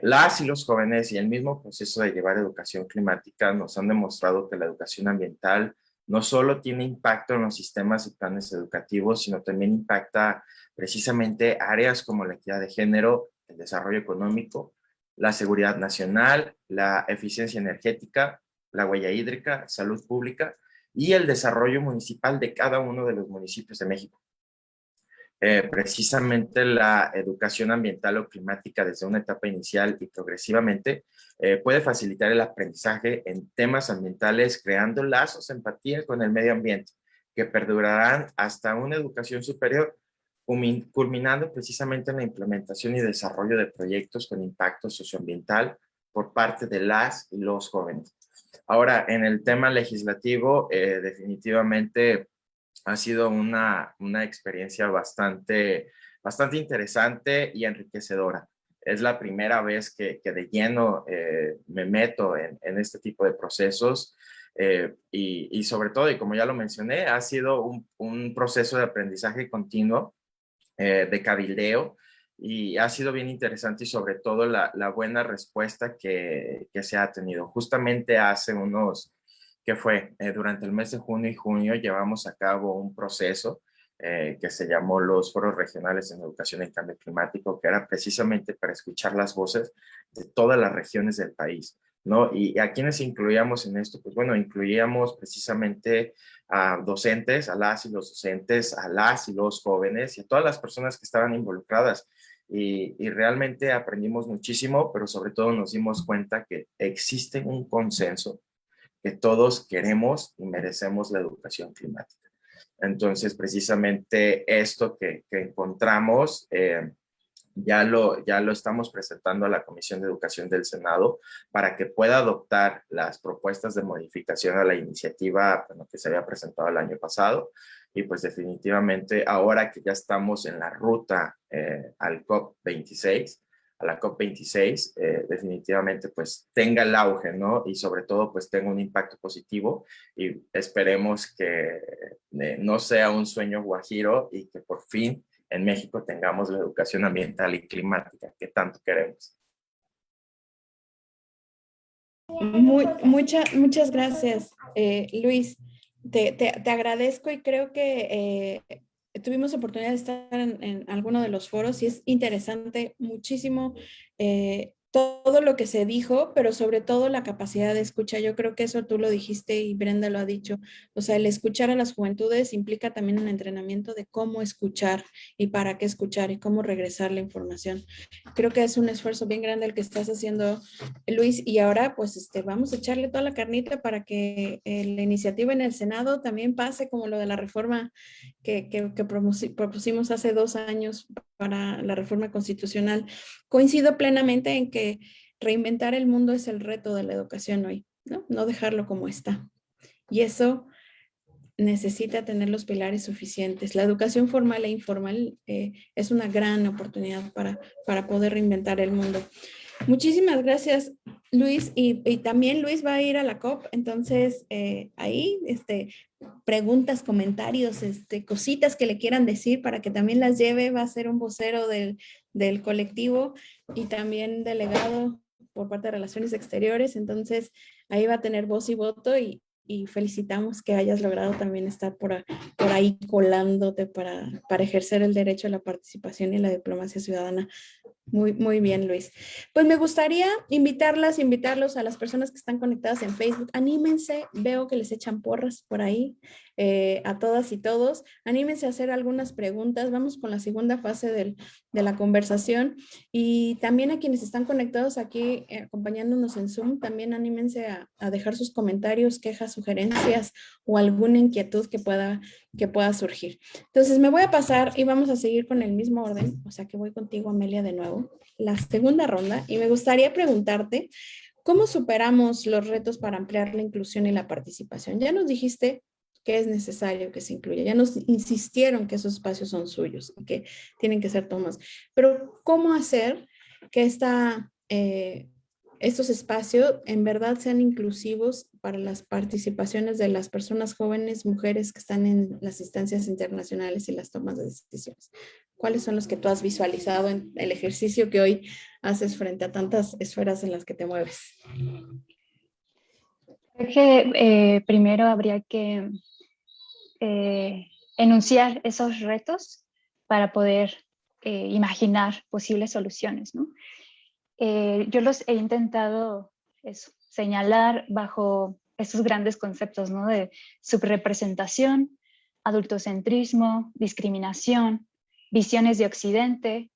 Las y los jóvenes y el mismo proceso de llevar educación climática nos han demostrado que la educación ambiental no solo tiene impacto en los sistemas y planes educativos, sino también impacta precisamente áreas como la equidad de género, el desarrollo económico, la seguridad nacional, la eficiencia energética, la huella hídrica, salud pública y el desarrollo municipal de cada uno de los municipios de México. Precisamente la educación ambiental o climática desde una etapa inicial y progresivamente puede facilitar el aprendizaje en temas ambientales, creando lazos de empatía con el medio ambiente que perdurarán hasta una educación superior, culminando precisamente en la implementación y desarrollo de proyectos con impacto socioambiental por parte de las y los jóvenes. Ahora, en el tema legislativo, definitivamente ha sido una experiencia bastante interesante y enriquecedora. Es la primera vez que de lleno me meto en este tipo de procesos y sobre todo, y como ya lo mencioné, ha sido un proceso de aprendizaje continuo, de cabildeo, y ha sido bien interesante y sobre todo la buena respuesta que se ha tenido. Justamente hace unos, que fue durante el mes de junio y junio, llevamos a cabo un proceso que se llamó los Foros Regionales en Educación en Cambio Climático, que era precisamente para escuchar las voces de todas las regiones del país, ¿no? Y a quienes incluíamos en esto, pues bueno, incluíamos precisamente a docentes, a las y los docentes, a las y los jóvenes y a todas las personas que estaban involucradas. Y realmente aprendimos muchísimo, pero sobre todo nos dimos cuenta que existe un consenso que todos queremos y merecemos la educación climática. Entonces, precisamente esto que encontramos, ya lo estamos presentando a la Comisión de Educación del Senado para que pueda adoptar las propuestas de modificación a la iniciativa, bueno, que se había presentado el año pasado. Y pues definitivamente ahora que ya estamos en la ruta al COP26, a la COP26, definitivamente pues tenga el auge, ¿no? Y sobre todo pues tenga un impacto positivo y esperemos que no sea un sueño guajiro y que por fin en México tengamos la educación ambiental y climática que tanto queremos. Muchas gracias, Luis. Te agradezco y creo que tuvimos oportunidad de estar en alguno de los foros y es interesante muchísimo todo lo que se dijo, pero sobre todo la capacidad de escucha. Yo creo que eso tú lo dijiste y Brenda lo ha dicho. O sea, el escuchar a las juventudes implica también un entrenamiento de cómo escuchar y para qué escuchar y cómo regresar la información. Creo que es un esfuerzo bien grande el que estás haciendo, Luis, y ahora pues vamos a echarle toda la carnita para que la iniciativa en el Senado también pase como lo de la reforma que propusimos hace 2 años para la reforma constitucional. Coincido plenamente en que reinventar el mundo es el reto de la educación hoy, ¿no? No dejarlo como está. Y eso necesita tener los pilares suficientes. La educación formal e informal es una gran oportunidad para poder reinventar el mundo. Muchísimas gracias, Luis. Y también Luis va a ir a la COP, entonces ahí preguntas, comentarios, cositas que le quieran decir para que también las lleve. Va a ser un vocero del colectivo y también delegado por parte de Relaciones Exteriores, entonces ahí va a tener voz y voto y felicitamos que hayas logrado también estar por ahí colándote para ejercer el derecho a la participación y la diplomacia ciudadana. Muy, muy bien, Luis. Pues me gustaría invitarlos a las personas que están conectadas en Facebook. Anímense, veo que les echan porras por ahí, a todas y todos. Anímense a hacer algunas preguntas. Vamos con la segunda fase de la conversación. Y también a quienes están conectados aquí, acompañándonos en Zoom, también anímense a dejar sus comentarios, quejas, sugerencias o alguna inquietud que pueda surgir. Entonces me voy a pasar y vamos a seguir con el mismo orden. O sea que voy contigo, Amelia, de nuevo. La segunda ronda y me gustaría preguntarte, ¿cómo superamos los retos para ampliar la inclusión y la participación? Ya nos dijiste que es necesario que se incluya, ya nos insistieron que esos espacios son suyos y que tienen que ser tomados, pero ¿cómo hacer que estos espacios en verdad sean inclusivos para las participaciones de las personas jóvenes, mujeres que están en las instancias internacionales y las tomas de decisiones? ¿Cuáles son los que tú has visualizado en el ejercicio que hoy haces frente a tantas esferas en las que te mueves? Creo que primero habría que enunciar esos retos para poder imaginar posibles soluciones, ¿no? Yo los he intentado señalar bajo estos grandes conceptos, ¿no? De subrepresentación, adultocentrismo, discriminación, visiones de Occidente,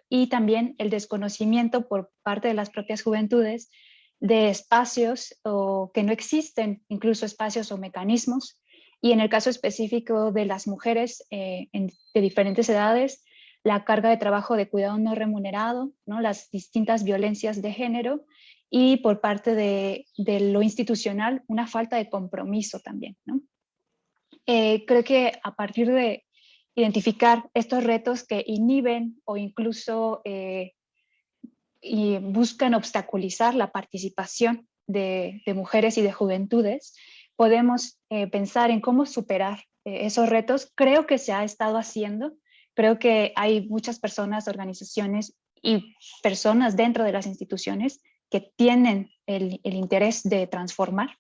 y también el desconocimiento por parte de las propias juventudes de espacios o que no existen, incluso espacios o mecanismos. Y en el caso específico de las mujeres de diferentes edades, la carga de trabajo de cuidado no remunerado, ¿no? Las distintas violencias de género y por parte de lo institucional, una falta de compromiso también, ¿no? Creo que a partir de identificar estos retos que inhiben o incluso y buscan obstaculizar la participación de mujeres y de juventudes, podemos pensar en cómo superar esos retos. Creo que se ha estado haciendo. Creo que hay muchas personas, organizaciones y personas dentro de las instituciones que tienen el interés de transformar,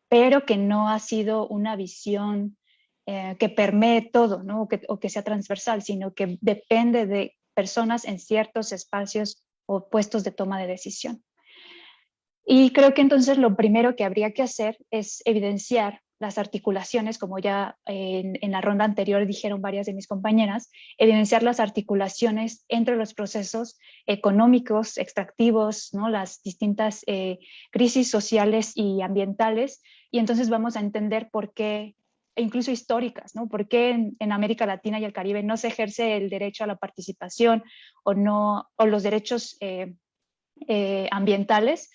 pero que no ha sido una visión que permee todo, ¿no? o que sea transversal, sino que depende de personas en ciertos espacios o puestos de toma de decisión. Y creo que entonces lo primero que habría que hacer es evidenciar las articulaciones, como ya en la ronda anterior dijeron varias de mis compañeras, evidenciar las articulaciones entre los procesos económicos, extractivos, ¿no? Las distintas crisis sociales y ambientales, y entonces vamos a entender por qué, e incluso históricas, ¿no? Por qué en América Latina y el Caribe no se ejerce el derecho a la participación o los derechos ambientales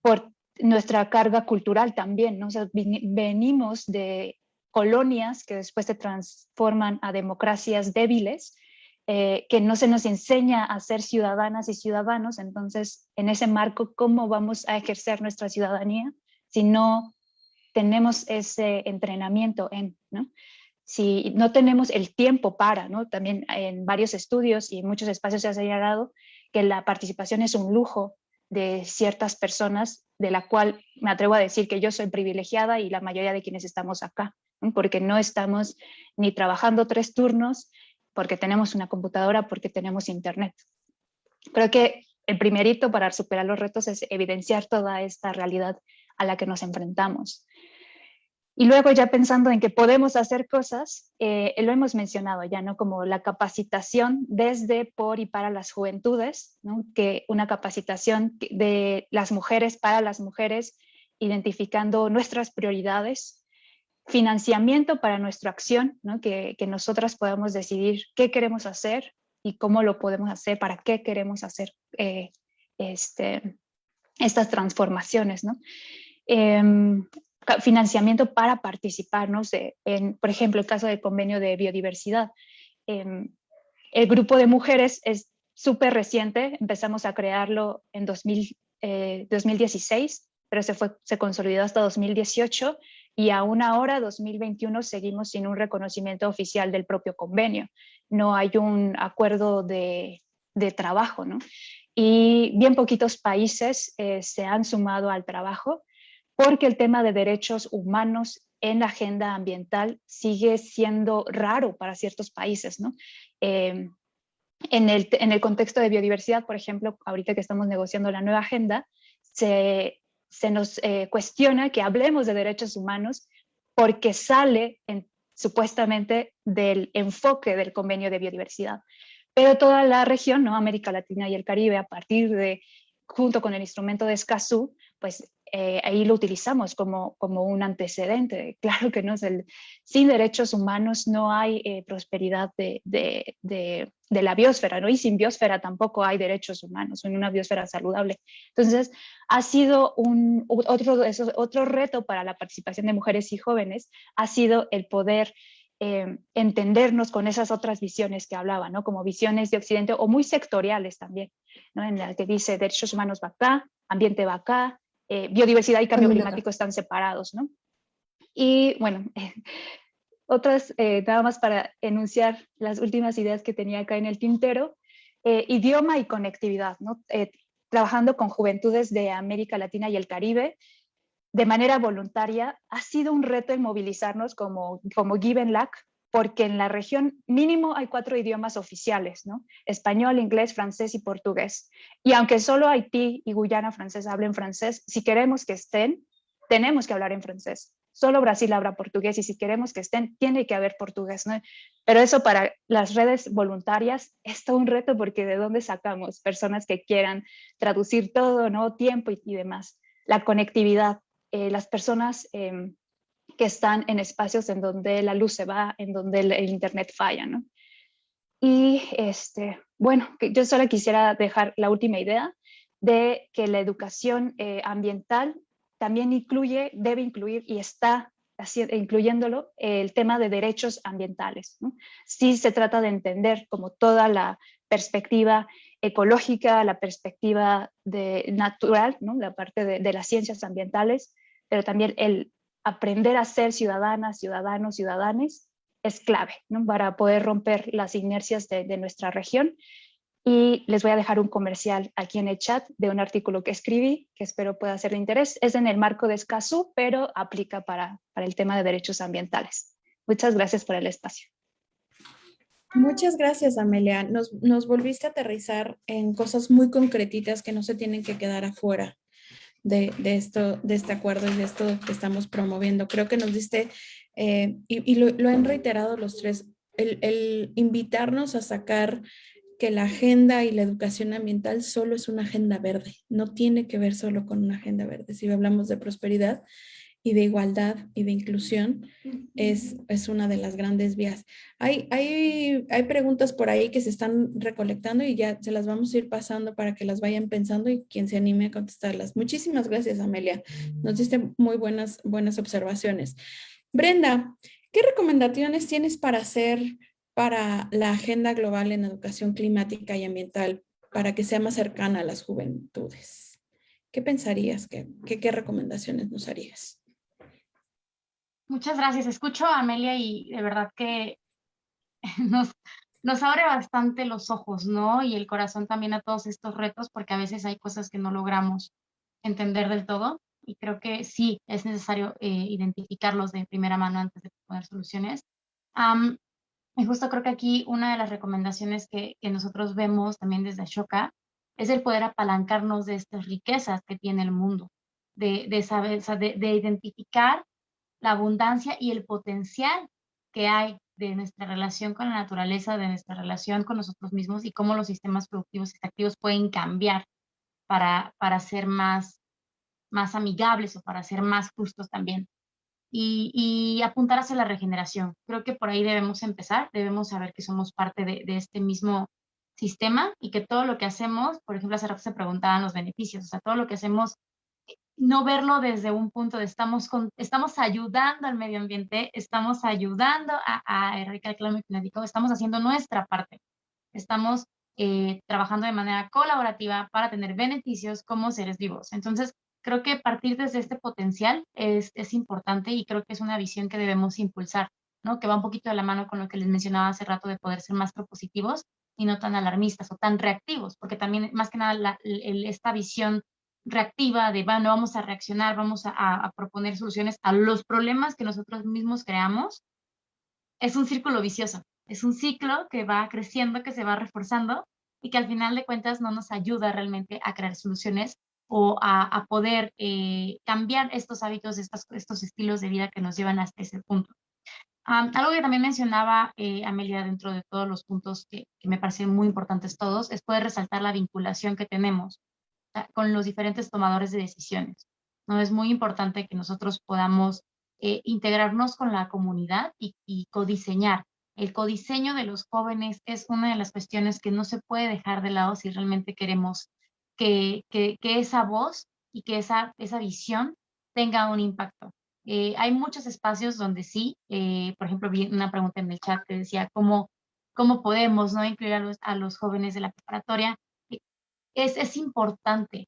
por nuestra carga cultural también, ¿no? O sea, venimos de colonias que después se transforman a democracias débiles, que no se nos enseña a ser ciudadanas y ciudadanos. Entonces, en ese marco, ¿cómo vamos a ejercer nuestra ciudadanía si no tenemos ese entrenamiento ¿no? Si no tenemos el tiempo para, ¿no? También en varios estudios y en muchos espacios se ha señalado que la participación es un lujo de ciertas personas, de la cual me atrevo a decir que yo soy privilegiada y la mayoría de quienes estamos acá, ¿no? Porque no estamos ni trabajando 3 turnos, porque tenemos una computadora, porque tenemos internet. Creo que el primerito para superar los retos es evidenciar toda esta realidad a la que nos enfrentamos. Y luego ya pensando en que podemos hacer cosas, lo hemos mencionado ya, ¿no? Como la capacitación desde, por y para las juventudes, ¿no? Que una capacitación de las mujeres para las mujeres, identificando nuestras prioridades, financiamiento para nuestra acción, ¿no? Que nosotras podamos decidir qué queremos hacer y cómo lo podemos hacer, para qué queremos hacer estas transformaciones, ¿no? Financiamiento para participar, ¿no? Por ejemplo, el caso del convenio de biodiversidad. El grupo de mujeres es súper reciente, empezamos a crearlo en 2016, pero se consolidó hasta 2018 y aún ahora, 2021, seguimos sin un reconocimiento oficial del propio convenio. No hay un acuerdo de trabajo, ¿no? Y bien poquitos países se han sumado al trabajo, porque el tema de derechos humanos en la agenda ambiental sigue siendo raro para ciertos países, ¿no? En el contexto de biodiversidad, por ejemplo, ahorita que estamos negociando la nueva agenda, se nos cuestiona que hablemos de derechos humanos porque sale supuestamente del enfoque del convenio de biodiversidad. Pero toda la región, ¿no? América Latina y el Caribe, a partir de, junto con el instrumento de Escazú, pues ahí lo utilizamos como un antecedente. Claro que no es sin derechos humanos no hay prosperidad de la biosfera, ¿no? Y sin biosfera tampoco hay derechos humanos, en una biosfera saludable. Entonces, ha sido otro reto para la participación de mujeres y jóvenes, ha sido el poder entendernos con esas otras visiones que hablaba, ¿no? Como visiones de Occidente o muy sectoriales también, ¿no? En la que dice derechos humanos va acá, ambiente va acá, biodiversidad y cambio climático están separados, ¿no? Y bueno, otras, nada más para enunciar las últimas ideas que tenía acá en el tintero, idioma y conectividad, ¿no? Trabajando con juventudes de América Latina y el Caribe, de manera voluntaria, ha sido un reto el movilizarnos como Give and Lack, porque en la región mínimo hay 4 idiomas oficiales, ¿no? Español, inglés, francés y portugués. Y aunque solo Haití y Guyana Francesa hablen francés, si queremos que estén, tenemos que hablar en francés. Solo Brasil habla portugués y si queremos que estén, tiene que haber portugués, ¿no? Pero eso para las redes voluntarias es todo un reto porque ¿de dónde sacamos personas que quieran traducir todo, ¿no? Tiempo y demás. La conectividad, las personas que están en espacios en donde la luz se va, en donde el internet falla, ¿no? Y bueno, yo solo quisiera dejar la última idea de que la educación ambiental también debe incluir y está incluyéndolo el tema de derechos ambientales, ¿no? Sí se trata de entender como toda la perspectiva ecológica, la perspectiva natural, ¿no? La parte de las ciencias ambientales, pero también el aprender a ser ciudadanas, ciudadanos, ciudadanes es clave, ¿no? Para poder romper las inercias de nuestra región. Y les voy a dejar un comercial aquí en el chat de un artículo que escribí, que espero pueda ser de interés. Es en el marco de Escazú, pero aplica para el tema de derechos ambientales. Muchas gracias por el espacio. Muchas gracias, Amelia. Nos volviste a aterrizar en cosas muy concretitas que no se tienen que quedar afuera de este acuerdo y de esto que estamos promoviendo. Creo que nos diste, y lo han reiterado los tres, el invitarnos a sacar que la agenda y la educación ambiental solo es una agenda verde, no tiene que ver solo con una agenda verde. Si hablamos de prosperidad y de igualdad y de inclusión, es una de las grandes vías. Hay preguntas por ahí que se están recolectando y ya se las vamos a ir pasando para que las vayan pensando y quien se anime a contestarlas. Muchísimas gracias, Amelia. Nos diste muy buenas observaciones. Brenda, ¿qué recomendaciones tienes para hacer para la agenda global en educación climática y ambiental para que sea más cercana a las juventudes? ¿Qué pensarías? ¿Qué recomendaciones nos harías? Muchas gracias. Escucho a Amelia y de verdad que nos abre bastante los ojos, ¿no? Y el corazón también a todos estos retos, porque a veces hay cosas que no logramos entender del todo. Y creo que sí, es necesario identificarlos de primera mano antes de poner soluciones. Y justo creo que aquí una de las recomendaciones que nosotros vemos también desde Ashoka es el poder apalancarnos de estas riquezas que tiene el mundo, de saber, o sea, de identificar la abundancia y el potencial que hay de nuestra relación con la naturaleza, de nuestra relación con nosotros mismos y cómo los sistemas productivos y activos pueden cambiar para ser más amigables o para ser más justos también. Y apuntar hacia la regeneración. Creo que por ahí debemos empezar, debemos saber que somos parte de este mismo sistema y que todo lo que hacemos, por ejemplo, hace rato se preguntaban los beneficios, o sea, todo lo que hacemos, no verlo desde un punto de estamos ayudando al medio ambiente, estamos ayudando a erradicar el cambio climático, estamos haciendo nuestra parte, estamos trabajando de manera colaborativa para tener beneficios como seres vivos. Entonces, creo que partir desde este potencial es importante y creo que es una visión que debemos impulsar, ¿no? Que va un poquito de la mano con lo que les mencionaba hace rato de poder ser más propositivos y no tan alarmistas o tan reactivos, porque también más que nada esta visión reactiva de, bueno, vamos a reaccionar, vamos a proponer soluciones a los problemas que nosotros mismos creamos, es un círculo vicioso, es un ciclo que va creciendo, que se va reforzando y que al final de cuentas no nos ayuda realmente a crear soluciones o a poder cambiar estos hábitos, estos estilos de vida que nos llevan hasta ese punto. Algo que también mencionaba Amelia dentro de todos los puntos que me parecen muy importantes todos, es poder resaltar la vinculación que tenemos con los diferentes tomadores de decisiones, ¿no? Es muy importante que nosotros podamos integrarnos con la comunidad y codiseñar. El codiseño de los jóvenes es una de las cuestiones que no se puede dejar de lado si realmente queremos que esa voz y que esa visión tenga un impacto. Hay muchos espacios donde sí, por ejemplo, vi una pregunta en el chat que decía cómo podemos, ¿no?, incluir a los jóvenes de la preparatoria. Es importante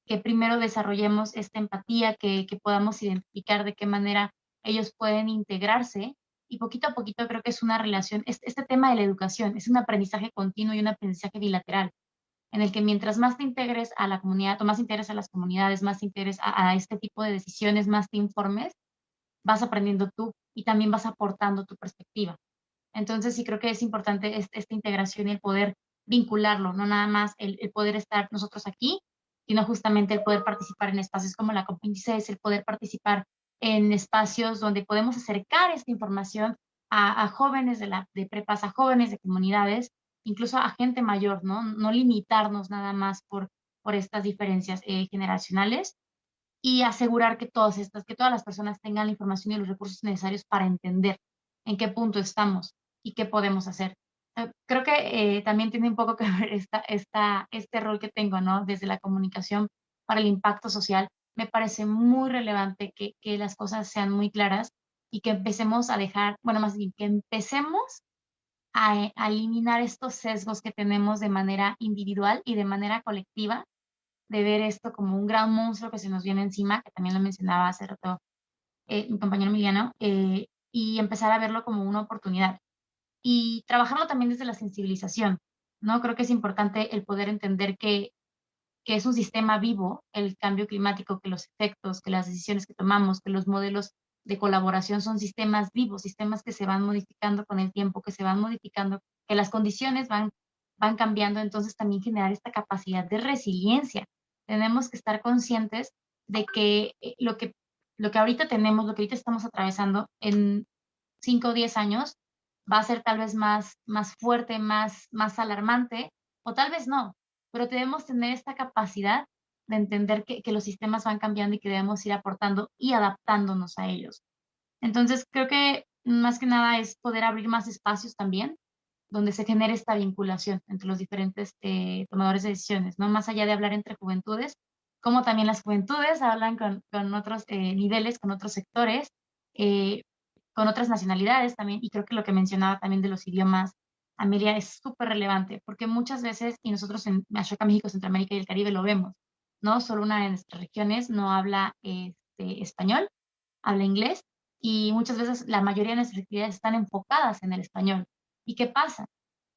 que primero desarrollemos esta empatía, que podamos identificar de qué manera ellos pueden integrarse y poquito a poquito creo que es una relación, este tema de la educación es un aprendizaje continuo y un aprendizaje bilateral. en el que mientras más te integres a la comunidad, o más te integres a las comunidades, más te integres a este tipo de decisiones, más te informes, vas aprendiendo tú y también vas aportando tu perspectiva. Entonces sí creo que es importante esta integración y el poder vincularlo, no nada más el poder estar nosotros aquí, sino justamente el poder participar en espacios como la COP26, el poder participar en espacios donde podemos acercar esta información a jóvenes de prepas, a jóvenes de comunidades, incluso a gente mayor, ¿no? No limitarnos nada más por estas diferencias generacionales y asegurar que que todas las personas tengan la información y los recursos necesarios para entender en qué punto estamos y qué podemos hacer. Creo que también tiene un poco que ver este rol que tengo, ¿no? Desde la comunicación para el impacto social. Me parece muy relevante que las cosas sean muy claras y que empecemos a dejar, bueno, más bien que empecemos a eliminar estos sesgos que tenemos de manera individual y de manera colectiva, de ver esto como un gran monstruo que se nos viene encima, que también lo mencionaba hace rato mi compañero Emiliano, y empezar a verlo como una oportunidad. Y trabajarlo también desde la sensibilización, ¿no? Creo que es importante el poder entender que es un sistema vivo, el cambio climático, que los efectos, que las decisiones que tomamos, que los modelos de colaboración son sistemas vivos, sistemas que se van modificando con el tiempo, que se van modificando, que las condiciones van cambiando, entonces también generar esta capacidad de resiliencia. Tenemos que estar conscientes de que lo que ahorita tenemos, lo que ahorita estamos atravesando en 5 o 10 años, va a ser tal vez más fuerte, más alarmante, o tal vez no, pero debemos tener esta capacidad de entender que los sistemas van cambiando y que debemos ir aportando y adaptándonos a ellos. Entonces, creo que más que nada es poder abrir más espacios también, donde se genere esta vinculación entre los diferentes tomadores de decisiones, ¿no? Más allá de hablar entre juventudes, como también las juventudes hablan con otros niveles, con otros sectores, eh, con otras nacionalidades también, y creo que lo que mencionaba también de los idiomas, Amelia, es súper relevante, porque muchas veces, y nosotros en Ashoka, México, Centroamérica y el Caribe lo vemos, ¿no? Solo una de nuestras regiones no habla español, habla inglés, y muchas veces la mayoría de nuestras actividades están enfocadas en el español. ¿Y qué pasa?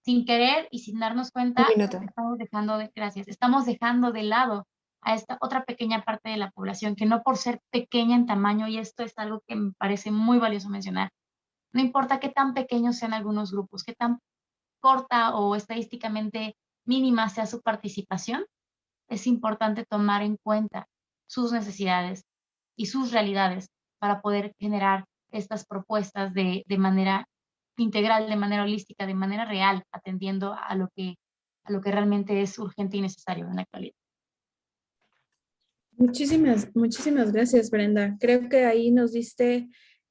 Sin querer y sin darnos Un cuenta, minuto. estamos dejando de lado a esta otra pequeña parte de la población que no por ser pequeña en tamaño, y esto es algo que me parece muy valioso mencionar, no importa qué tan pequeños sean algunos grupos, qué tan corta o estadísticamente mínima sea su participación, es importante tomar en cuenta sus necesidades y sus realidades para poder generar estas propuestas de manera integral, de manera holística, de manera real, atendiendo a lo que realmente es urgente y necesario en la actualidad. Muchísimas gracias, Brenda. Creo que ahí nos diste,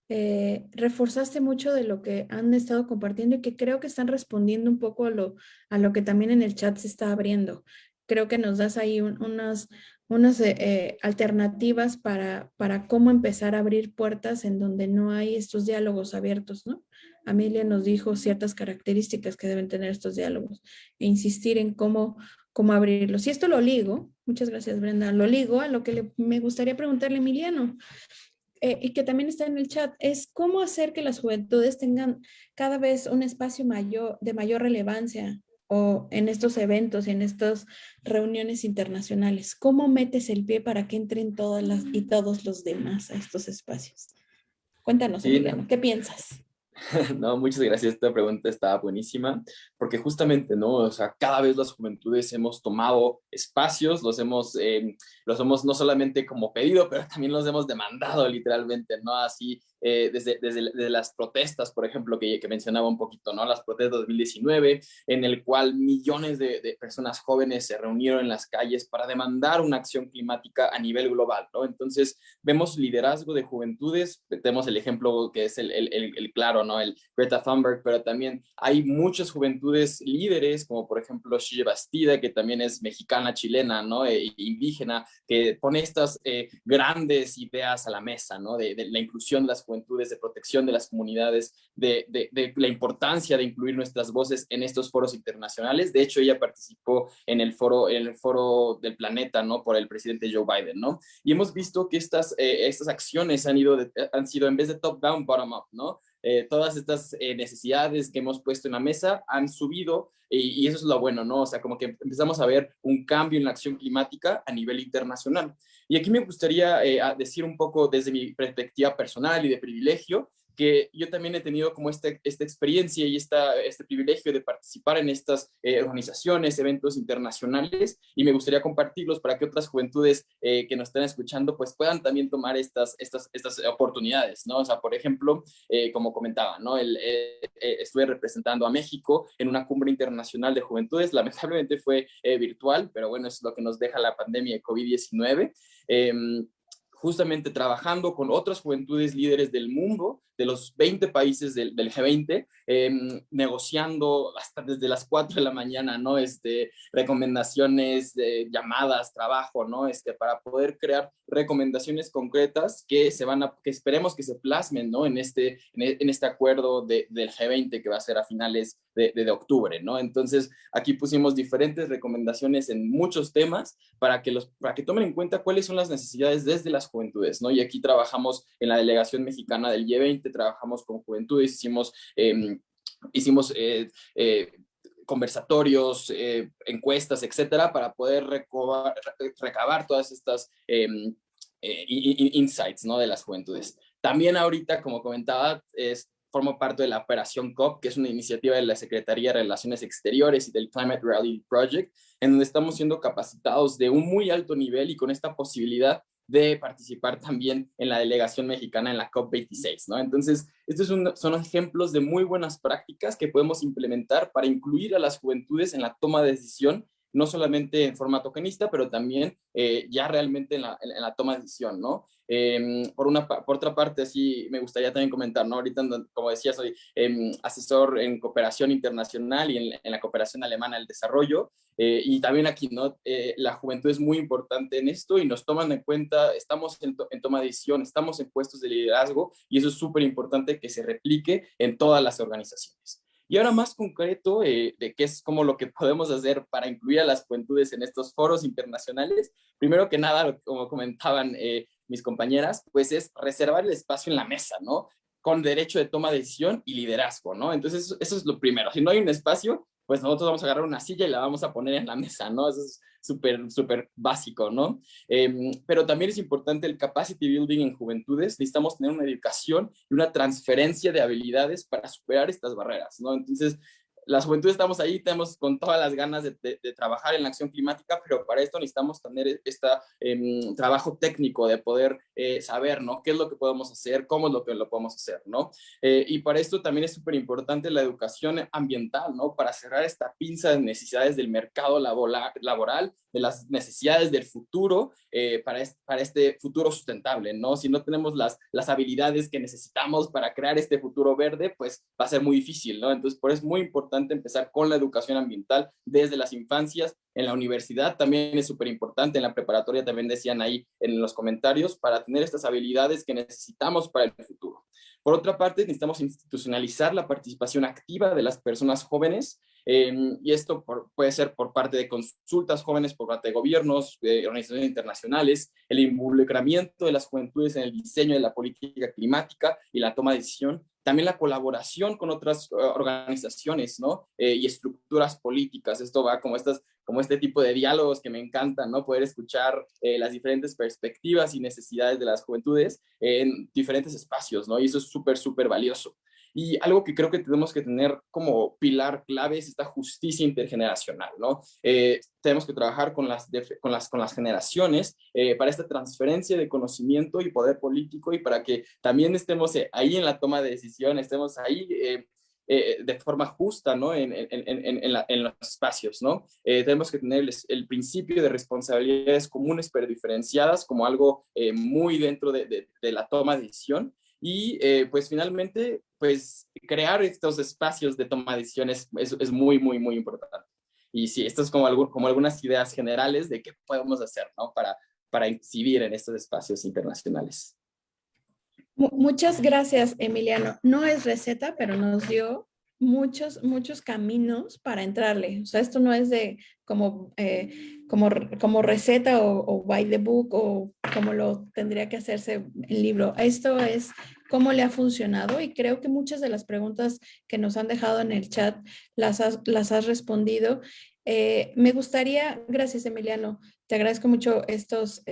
reforzaste mucho de lo que han estado compartiendo y que creo que están respondiendo un poco a lo que también en el chat se está abriendo. Creo que nos das ahí unas alternativas para cómo empezar a abrir puertas en donde no hay estos diálogos abiertos, ¿no? Amelia nos dijo ciertas características que deben tener estos diálogos e insistir en cómo abrirlos. Y esto lo ligo, muchas gracias Brenda, lo ligo a lo que me gustaría preguntarle a Emiliano, y que también está en el chat, es cómo hacer que las juventudes tengan cada vez un espacio de mayor relevancia o en estos eventos y en estas reuniones internacionales. ¿Cómo metes el pie para que entren todas y todos los demás a estos espacios? Cuéntanos, Sí, Emiliano, ¿qué piensas? no, muchas gracias. Esta pregunta está buenísima, porque justamente, ¿no? O sea, cada vez las juventudes hemos tomado espacios, los hemos no solamente como pedido, pero también los hemos demandado literalmente, ¿no? Así, desde las protestas, por ejemplo, que mencionaba un poquito, ¿no? Las protestas de 2019, en el cual millones de personas jóvenes se reunieron en las calles para demandar una acción climática a nivel global, ¿no? Entonces, vemos liderazgo de juventudes, tenemos el ejemplo que es el claro, ¿no? El Greta Thunberg, pero también hay muchas juventudes líderes, como por ejemplo Xiye Bastida, que también es mexicana, chilena, ¿no? Indígena, que pone estas grandes ideas a la mesa, ¿no? De la inclusión de las juventudes, de protección de las comunidades, de la importancia de incluir nuestras voces en estos foros internacionales. De hecho, ella participó en el foro del planeta, ¿no? Por el presidente Joe Biden, ¿no? Y hemos visto que estas acciones han sido en vez de top-down, bottom-up, ¿no? todas estas necesidades que hemos puesto en la mesa han subido y eso es lo bueno, ¿no? O sea, como que empezamos a ver un cambio en la acción climática a nivel internacional. Y aquí me gustaría decir un poco desde mi perspectiva personal y de privilegio, que yo también he tenido como esta experiencia y este privilegio de participar en estas organizaciones, eventos internacionales, y me gustaría compartirlos para que otras juventudes que nos estén escuchando pues puedan también tomar estas oportunidades, ¿no? O sea, por ejemplo, como comentaba, ¿no? Estuve representando a México en una cumbre internacional de juventudes, lamentablemente fue virtual, pero bueno, es lo que nos deja la pandemia de COVID-19. Justamente trabajando con otras juventudes líderes del mundo, de los 20 países del G20, negociando hasta desde las 4 de la mañana, ¿no? Recomendaciones, llamadas, trabajo, ¿no? Para poder crear recomendaciones concretas que esperemos que se plasmen, ¿no? En este acuerdo del G20 que va a ser a finales de octubre, ¿no? Entonces, aquí pusimos diferentes recomendaciones en muchos temas para que tomen en cuenta cuáles son las necesidades desde las juventudes, ¿no? Y aquí trabajamos en la delegación mexicana del G20, trabajamos con juventudes, hicimos conversatorios, encuestas, etcétera, para poder recabar todas estas insights, ¿no? De las juventudes. También ahorita, como comentaba, formo parte de la Operación COP, que es una iniciativa de la Secretaría de Relaciones Exteriores y del Climate Reality Project, en donde estamos siendo capacitados de un muy alto nivel y con esta posibilidad de participar también en la delegación mexicana en la COP26, ¿no? Entonces, estos son ejemplos de muy buenas prácticas que podemos implementar para incluir a las juventudes en la toma de decisión, no solamente en forma tokenista, pero también ya realmente en la toma de decisión, ¿no? Por otra parte, sí, me gustaría también comentar, ¿no? Ahorita, como decía, soy asesor en cooperación internacional y en la cooperación alemana del desarrollo, y también aquí, ¿no? La juventud es muy importante en esto y nos toman en cuenta, estamos en toma de decisión, estamos en puestos de liderazgo y eso es súper importante que se replique en todas las organizaciones. Y ahora más concreto de qué es como lo que podemos hacer para incluir a las juventudes en estos foros internacionales. Primero que nada, como comentaban mis compañeras, pues es reservar el espacio en la mesa, ¿no? Con derecho de toma de decisión y liderazgo, ¿no? Entonces eso es lo primero. Si no hay un espacio, pues nosotros vamos a agarrar una silla y la vamos a poner en la mesa, ¿no? Eso es súper básico, ¿no? Pero también es importante el capacity building en juventudes. Necesitamos tener una educación y una transferencia de habilidades para superar estas barreras, ¿no? Entonces, las juventudes estamos ahí, tenemos con todas las ganas de trabajar en la acción climática, pero para esto necesitamos tener este trabajo técnico de poder saber, ¿no? ¿Qué es lo que podemos hacer? ¿Cómo es lo que lo podemos hacer, ¿no? Y para esto también es súper importante la educación ambiental, ¿no? Para cerrar esta pinza de necesidades del mercado laboral, de las necesidades del futuro, para este futuro sustentable, ¿no? Si no tenemos las habilidades que necesitamos para crear este futuro verde, pues va a ser muy difícil, ¿no? Entonces, por eso es muy importante empezar con la educación ambiental desde las infancias. En la universidad también es súper importante, en la preparatoria también decían ahí en los comentarios, para tener estas habilidades que necesitamos para el futuro. Por otra parte, necesitamos institucionalizar la participación activa de las personas jóvenes, y esto puede ser por parte de consultas jóvenes, por parte de gobiernos, organizaciones internacionales, el involucramiento de las juventudes en el diseño de la política climática y la toma de decisión. También la colaboración con otras organizaciones, ¿no? Y estructuras políticas. Esto va como este tipo de diálogos que me encantan, ¿no? Poder escuchar las diferentes perspectivas y necesidades de las juventudes en diferentes espacios, ¿no? Y eso es súper valioso. Y algo que creo que tenemos que tener como pilar clave es esta justicia intergeneracional, ¿no? Tenemos que trabajar con las generaciones para esta transferencia de conocimiento y poder político y para que también estemos ahí en la toma de decisión, estemos ahí de forma justa, ¿no? En los espacios, ¿no? Tenemos que tener el principio de responsabilidades comunes pero diferenciadas como algo muy dentro de la toma de decisión. Y pues finalmente, pues crear estos espacios de toma de decisiones es muy importante. Y sí, esto es como algunas ideas generales de qué podemos hacer, ¿no? Para incidir en estos espacios internacionales. Muchas gracias, Emiliano. No es receta, pero nos dio muchos caminos para entrarle. O sea, esto no es de como receta o by the book o como lo tendría que hacerse el libro. Esto es cómo le ha funcionado y creo que muchas de las preguntas que nos han dejado en el chat las has respondido. Me gustaría, gracias Emiliano, te agradezco mucho estos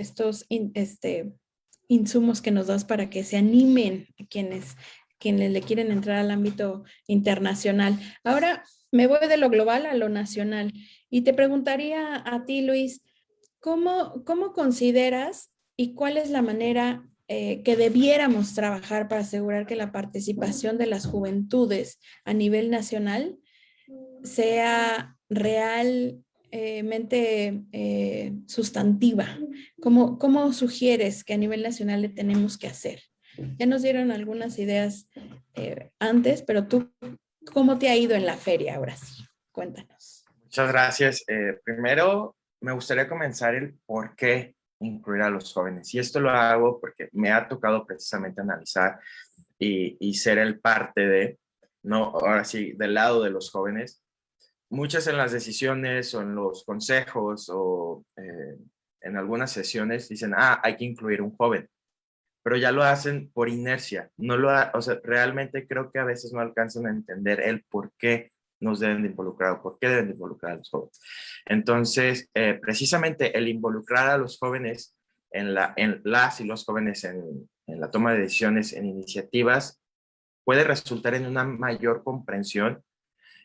insumos que nos das para que se animen a quienes le quieren entrar al ámbito internacional. Ahora me voy de lo global a lo nacional y te preguntaría a ti, Luis, ¿cómo consideras y cuál es la manera que debiéramos trabajar para asegurar que la participación de las juventudes a nivel nacional sea realmente sustantiva? ¿Cómo sugieres que a nivel nacional le tenemos que hacer? Ya nos dieron algunas ideas antes, pero tú, ¿cómo te ha ido en la feria ahora sí? Cuéntanos. Muchas gracias. Primero, me gustaría comenzar el por qué incluir a los jóvenes. Y esto lo hago porque me ha tocado precisamente analizar y ser el parte de, no, ahora sí, del lado de los jóvenes. Muchas en las decisiones o en los consejos o en algunas sesiones dicen, hay que incluir un joven, pero ya lo hacen por inercia. O sea, realmente creo que a veces no alcanzan a entender el por qué nos deben de involucrar o por qué deben de involucrar a los jóvenes. Entonces, precisamente el involucrar a los jóvenes en las y los jóvenes en la toma de decisiones, en iniciativas, puede resultar en una mayor comprensión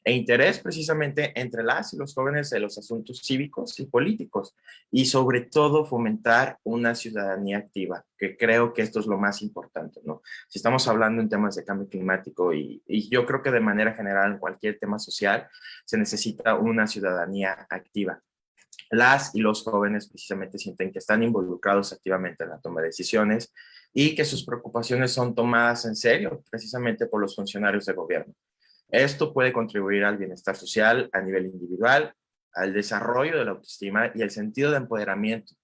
e interés precisamente entre las y los jóvenes de los asuntos cívicos y políticos, y sobre todo fomentar una ciudadanía activa, que creo que esto es lo más importante, ¿no? Si estamos hablando en temas de cambio climático y yo creo que de manera general en cualquier tema social se necesita una ciudadanía activa. Las y los jóvenes precisamente sienten que están involucrados activamente en la toma de decisiones y que sus preocupaciones son tomadas en serio precisamente por los funcionarios de gobierno. Esto puede contribuir al bienestar social a nivel individual, al desarrollo de la autoestima y el sentido de empoderamiento,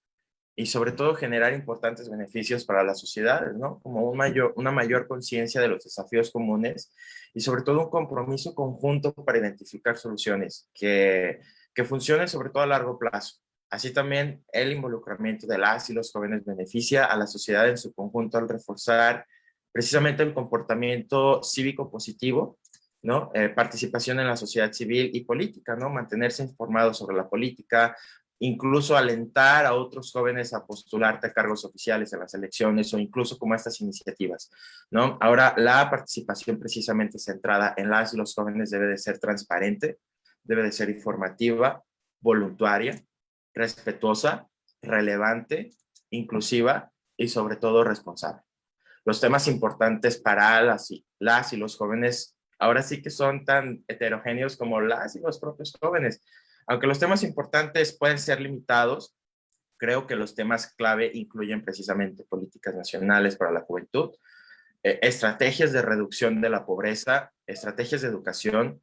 y sobre todo generar importantes beneficios para las sociedades, ¿no? Como una mayor conciencia de los desafíos comunes y sobre todo un compromiso conjunto para identificar soluciones que funcionen sobre todo a largo plazo. Así también el involucramiento de las y los jóvenes beneficia a la sociedad en su conjunto al reforzar precisamente el comportamiento cívico positivo, ¿no? Participación en la sociedad civil y política, ¿no? Mantenerse informados sobre la política, incluso alentar a otros jóvenes a postularte a cargos oficiales en las elecciones o incluso como estas iniciativas, ¿no? Ahora, la participación precisamente centrada en las y los jóvenes debe de ser transparente, debe de ser informativa, voluntaria, respetuosa, relevante, inclusiva y sobre todo responsable. Los temas importantes para las y los jóvenes ahora sí que son tan heterogéneos como las y los propios jóvenes. Aunque los temas importantes pueden ser limitados, creo que los temas clave incluyen precisamente políticas nacionales para la juventud, estrategias de reducción de la pobreza, estrategias de educación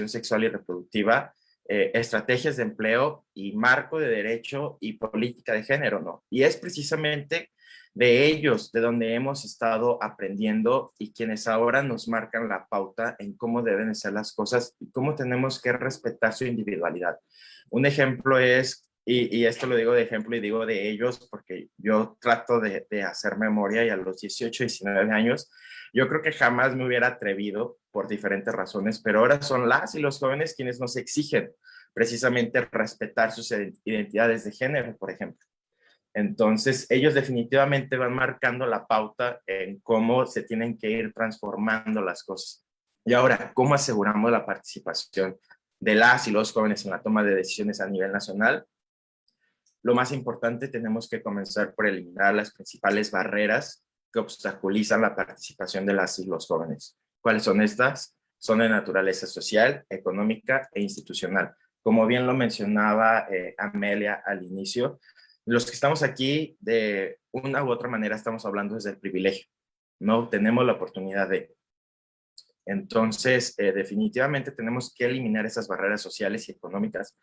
sexual y reproductiva, estrategias de empleo y marco de derecho y política de género, ¿no? Y es precisamente de ellos de donde hemos estado aprendiendo y quienes ahora nos marcan la pauta en cómo deben ser las cosas y cómo tenemos que respetar su individualidad. Un ejemplo es, y esto lo digo de ejemplo y digo de ellos porque yo trato de hacer memoria y a los 18, 19 años, yo creo que jamás me hubiera atrevido por diferentes razones, pero ahora son las y los jóvenes quienes nos exigen precisamente respetar sus identidades de género, por ejemplo. Entonces, ellos definitivamente van marcando la pauta en cómo se tienen que ir transformando las cosas. Y ahora, ¿cómo aseguramos la participación de las y los jóvenes en la toma de decisiones a nivel nacional? Lo más importante, tenemos que comenzar por eliminar las principales barreras que obstaculizan la participación de las y los jóvenes. ¿Cuáles son estas? Son de naturaleza social, económica e institucional. Como bien lo mencionaba Amelia al inicio, los que estamos aquí, de una u otra manera, estamos hablando desde el privilegio. No tenemos la oportunidad de. Entonces, definitivamente tenemos que eliminar esas barreras sociales y económicas,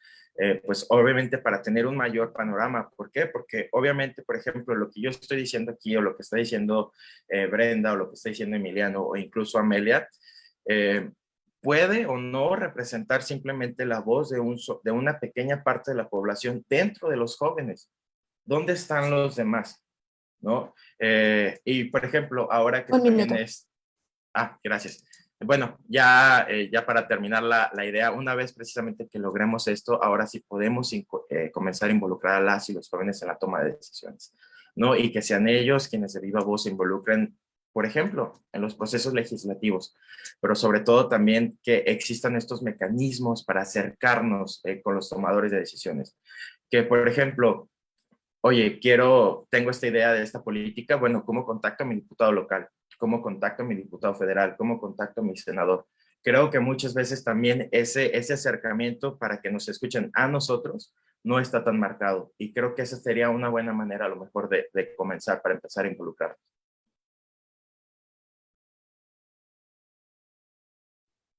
pues obviamente para tener un mayor panorama. ¿Por qué? Porque obviamente, por ejemplo, lo que yo estoy diciendo aquí o lo que está diciendo Brenda o lo que está diciendo Emiliano o incluso Amelia, puede o no representar simplemente la voz de una pequeña parte de la población dentro de los jóvenes. ¿Dónde están los demás? ¿no? Y, por ejemplo, ahora que Un también minuto. es... Ah, gracias. Bueno, ya para terminar la idea, una vez precisamente que logremos esto, ahora sí podemos comenzar a involucrar a las y los jóvenes en la toma de decisiones, ¿no? Y que sean ellos quienes de viva voz se involucren, por ejemplo, en los procesos legislativos, pero sobre todo también que existan estos mecanismos para acercarnos con los tomadores de decisiones. Que, por ejemplo, oye, tengo esta idea de esta política, bueno, ¿cómo contacto a mi diputado local? ¿Cómo contacto a mi diputado federal? ¿Cómo contacto a mi senador? Creo que muchas veces también ese acercamiento para que nos escuchen a nosotros no está tan marcado, y creo que esa sería una buena manera a lo mejor de comenzar para empezar a involucrar.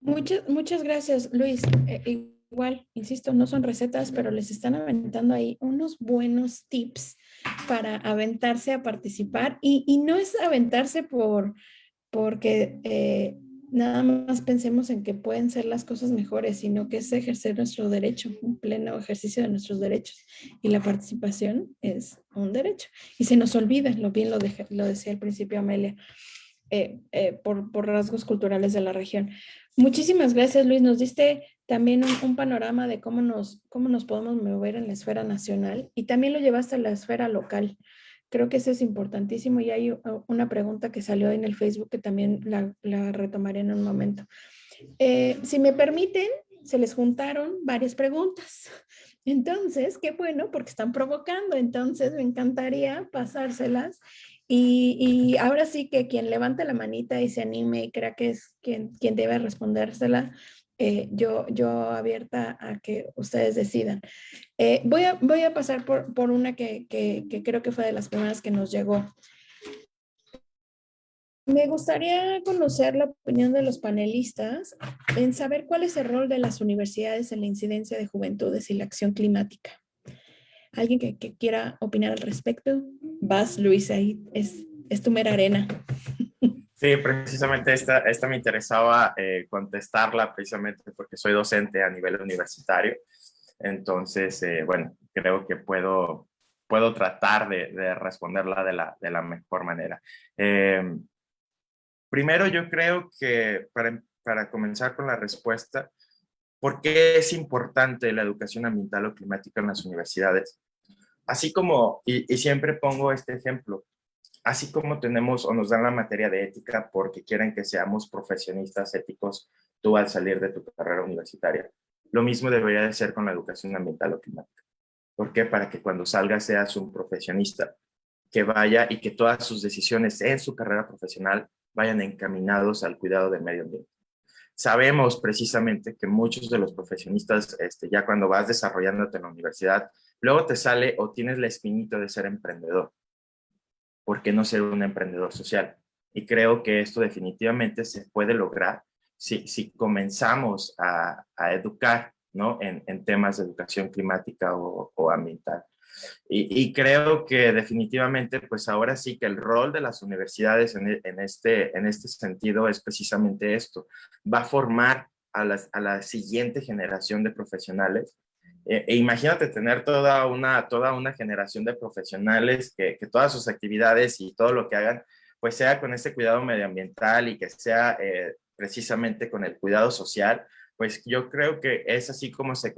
Muchas gracias, Luis. Igual, insisto, no son recetas, pero les están aventando ahí unos buenos tips para aventarse a participar. Y no es aventarse porque nada más pensemos en que pueden ser las cosas mejores, sino que es ejercer nuestro derecho, un pleno ejercicio de nuestros derechos. Y la participación es un derecho. Y se nos olvida, bien lo decía al principio Amelia, por rasgos culturales de la región. Muchísimas gracias, Luis. Nos diste también un panorama de cómo nos podemos mover en la esfera nacional, y también lo llevaste a la esfera local. Creo que eso es importantísimo, y hay una pregunta que salió en el Facebook que también la retomaré en un momento. Si me permiten, se les juntaron varias preguntas. Entonces, qué bueno, porque están provocando. Entonces, me encantaría pasárselas. Y ahora sí que quien levante la manita y se anime y crea que es quien debe respondérsela, yo abierta a que ustedes decidan. Voy a pasar por una que creo que fue de las primeras que nos llegó. Me gustaría conocer la opinión de los panelistas en saber cuál es el rol de las universidades en la incidencia de juventudes y la acción climática. ¿Alguien que quiera opinar al respecto? Vas, Luis, ahí es tu mera arena. Sí, precisamente esta me interesaba contestarla precisamente porque soy docente a nivel universitario. Entonces, bueno, creo que puedo tratar de responderla de la mejor manera. Primero, yo creo que para comenzar con la respuesta, ¿por qué es importante la educación ambiental o climática en las universidades? Así como, y siempre pongo este ejemplo, así como tenemos o nos dan la materia de ética porque quieren que seamos profesionistas éticos tú al salir de tu carrera universitaria, lo mismo debería de ser con la educación ambiental o climática. ¿Por qué? Para que cuando salgas seas un profesionista que vaya y que todas sus decisiones en su carrera profesional vayan encaminados al cuidado del medio ambiente. Sabemos precisamente que muchos de los profesionistas, ya cuando vas desarrollándote en la universidad, luego te sale o tienes la espinita de ser emprendedor. ¿Por qué no ser un emprendedor social? Y creo que esto definitivamente se puede lograr si comenzamos a educar, ¿no? En temas de educación climática o ambiental. Y creo que definitivamente, pues ahora sí que el rol de las universidades en este sentido es precisamente esto. Va a formar a la siguiente generación de profesionales. Imagínate tener toda una generación de profesionales que todas sus actividades y todo lo que hagan, pues sea con este cuidado medioambiental y que sea precisamente con el cuidado social. Pues yo creo que es así como se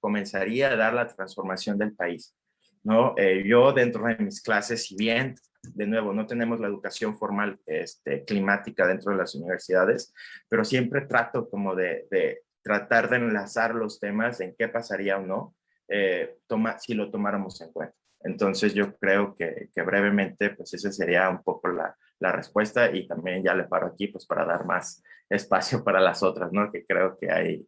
comenzaría a dar la transformación del país, ¿no? Yo dentro de mis clases, si bien, de nuevo, no tenemos la educación formal climática dentro de las universidades, pero siempre trato como de tratar de enlazar los temas en qué pasaría o no si lo tomáramos en cuenta. Entonces yo creo que brevemente, pues esa sería un poco la respuesta, y también ya le paro aquí pues para dar más espacio para las otras, ¿no? Que creo que hay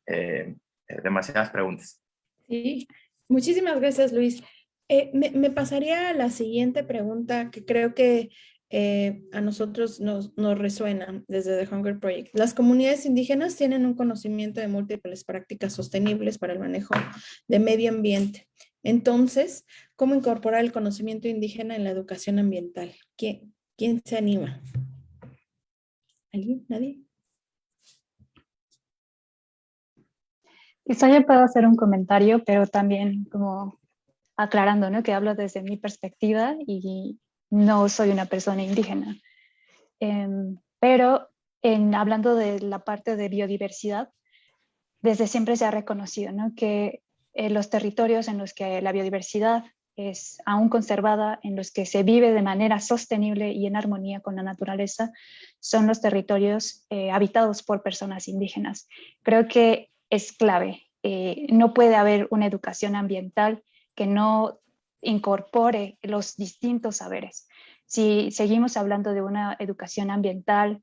demasiadas preguntas. Sí, muchísimas gracias, Luis. Me pasaría a la siguiente pregunta que creo que a nosotros nos resuena desde The Hunger Project. Las comunidades indígenas tienen un conocimiento de múltiples prácticas sostenibles para el manejo de medio ambiente. Entonces, ¿cómo incorporar el conocimiento indígena en la educación ambiental? ¿Quién se anima? ¿Alguien? ¿Nadie? Quizá yo puedo hacer un comentario, pero también como aclarando, ¿no? Que hablo desde mi perspectiva y no soy una persona indígena. Pero hablando de la parte de biodiversidad, desde siempre se ha reconocido, ¿no?, que los territorios en los que la biodiversidad es aún conservada, en los que se vive de manera sostenible y en armonía con la naturaleza, son los territorios habitados por personas indígenas. Creo que es clave. No puede haber una educación ambiental que no incorpore los distintos saberes. Si seguimos hablando de una educación ambiental,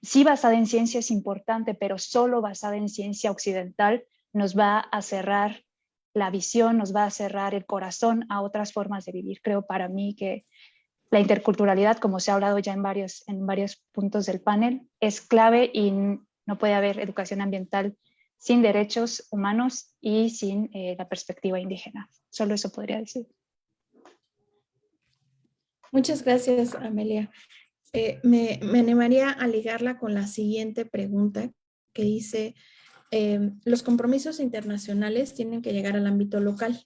sí basada en ciencia es importante, pero solo basada en ciencia occidental nos va a cerrar la visión, nos va a cerrar el corazón a otras formas de vivir. Creo para mí que la interculturalidad, como se ha hablado ya en varios puntos del panel, es clave y no puede haber educación ambiental sin derechos humanos y sin la perspectiva indígena. Solo eso podría decir. Muchas gracias, Amelia. Me animaría a ligarla con la siguiente pregunta que dice, los compromisos internacionales tienen que llegar al ámbito local.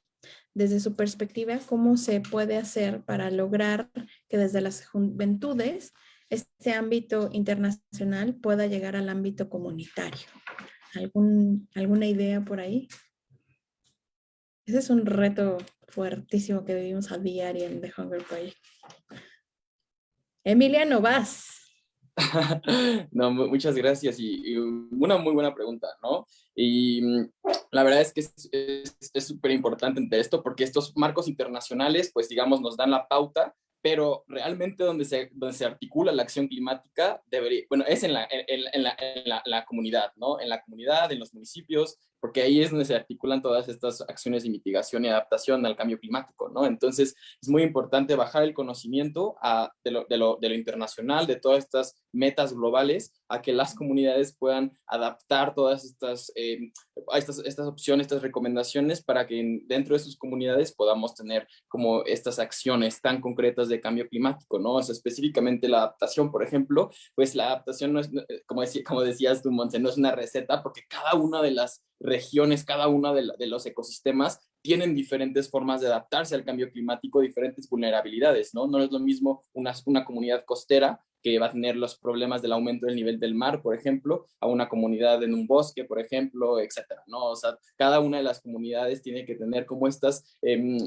Desde su perspectiva, ¿cómo se puede hacer para lograr que desde las juventudes este ámbito internacional pueda llegar al ámbito comunitario? ¿Alguna idea por ahí? Ese es un reto fuertísimo que vivimos a diario en The Hunger Project. Emiliano, vas. No, muchas gracias y una muy buena pregunta, ¿no? Y la verdad es que es súper importante entre esto porque estos marcos internacionales, pues digamos, nos dan la pauta, pero realmente donde se articula la acción climática es en la comunidad, ¿no? En la comunidad, en los municipios, porque ahí es donde se articulan todas estas acciones de mitigación y adaptación al cambio climático, ¿no? Entonces, es muy importante bajar el conocimiento de lo internacional, de todas estas metas globales, a que las comunidades puedan adaptar todas estas opciones, estas recomendaciones, para que dentro de sus comunidades podamos tener como estas acciones tan concretas de cambio climático, ¿no? O sea, específicamente la adaptación, por ejemplo, pues la adaptación no es, como decías tú, Montse, no es una receta, porque cada una de las regiones, cada uno de los ecosistemas tienen diferentes formas de adaptarse al cambio climático, diferentes vulnerabilidades, ¿no? No es lo mismo una comunidad costera que va a tener los problemas del aumento del nivel del mar, por ejemplo, a una comunidad en un bosque, por ejemplo, etcétera, ¿no? O sea, cada una de las comunidades tiene que tener como estos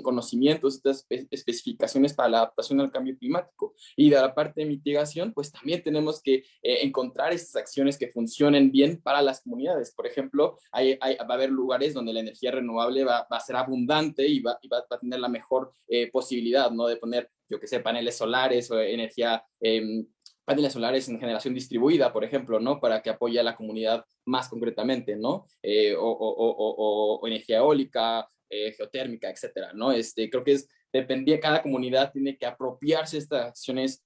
conocimientos, estas especificaciones para la adaptación al cambio climático. Y de la parte de mitigación, pues también tenemos que encontrar estas acciones que funcionen bien para las comunidades. Por ejemplo, va a haber lugares donde la energía renovable va a ser abundante y va a tener la mejor posibilidad, ¿no? De poner, yo que sé, paneles solares o energía paneles solares en generación distribuida, por ejemplo, ¿no? Para que apoye a la comunidad más concretamente, ¿no? O energía eólica, geotérmica, etcétera, ¿no? Creo que cada comunidad tiene que apropiarse de estas acciones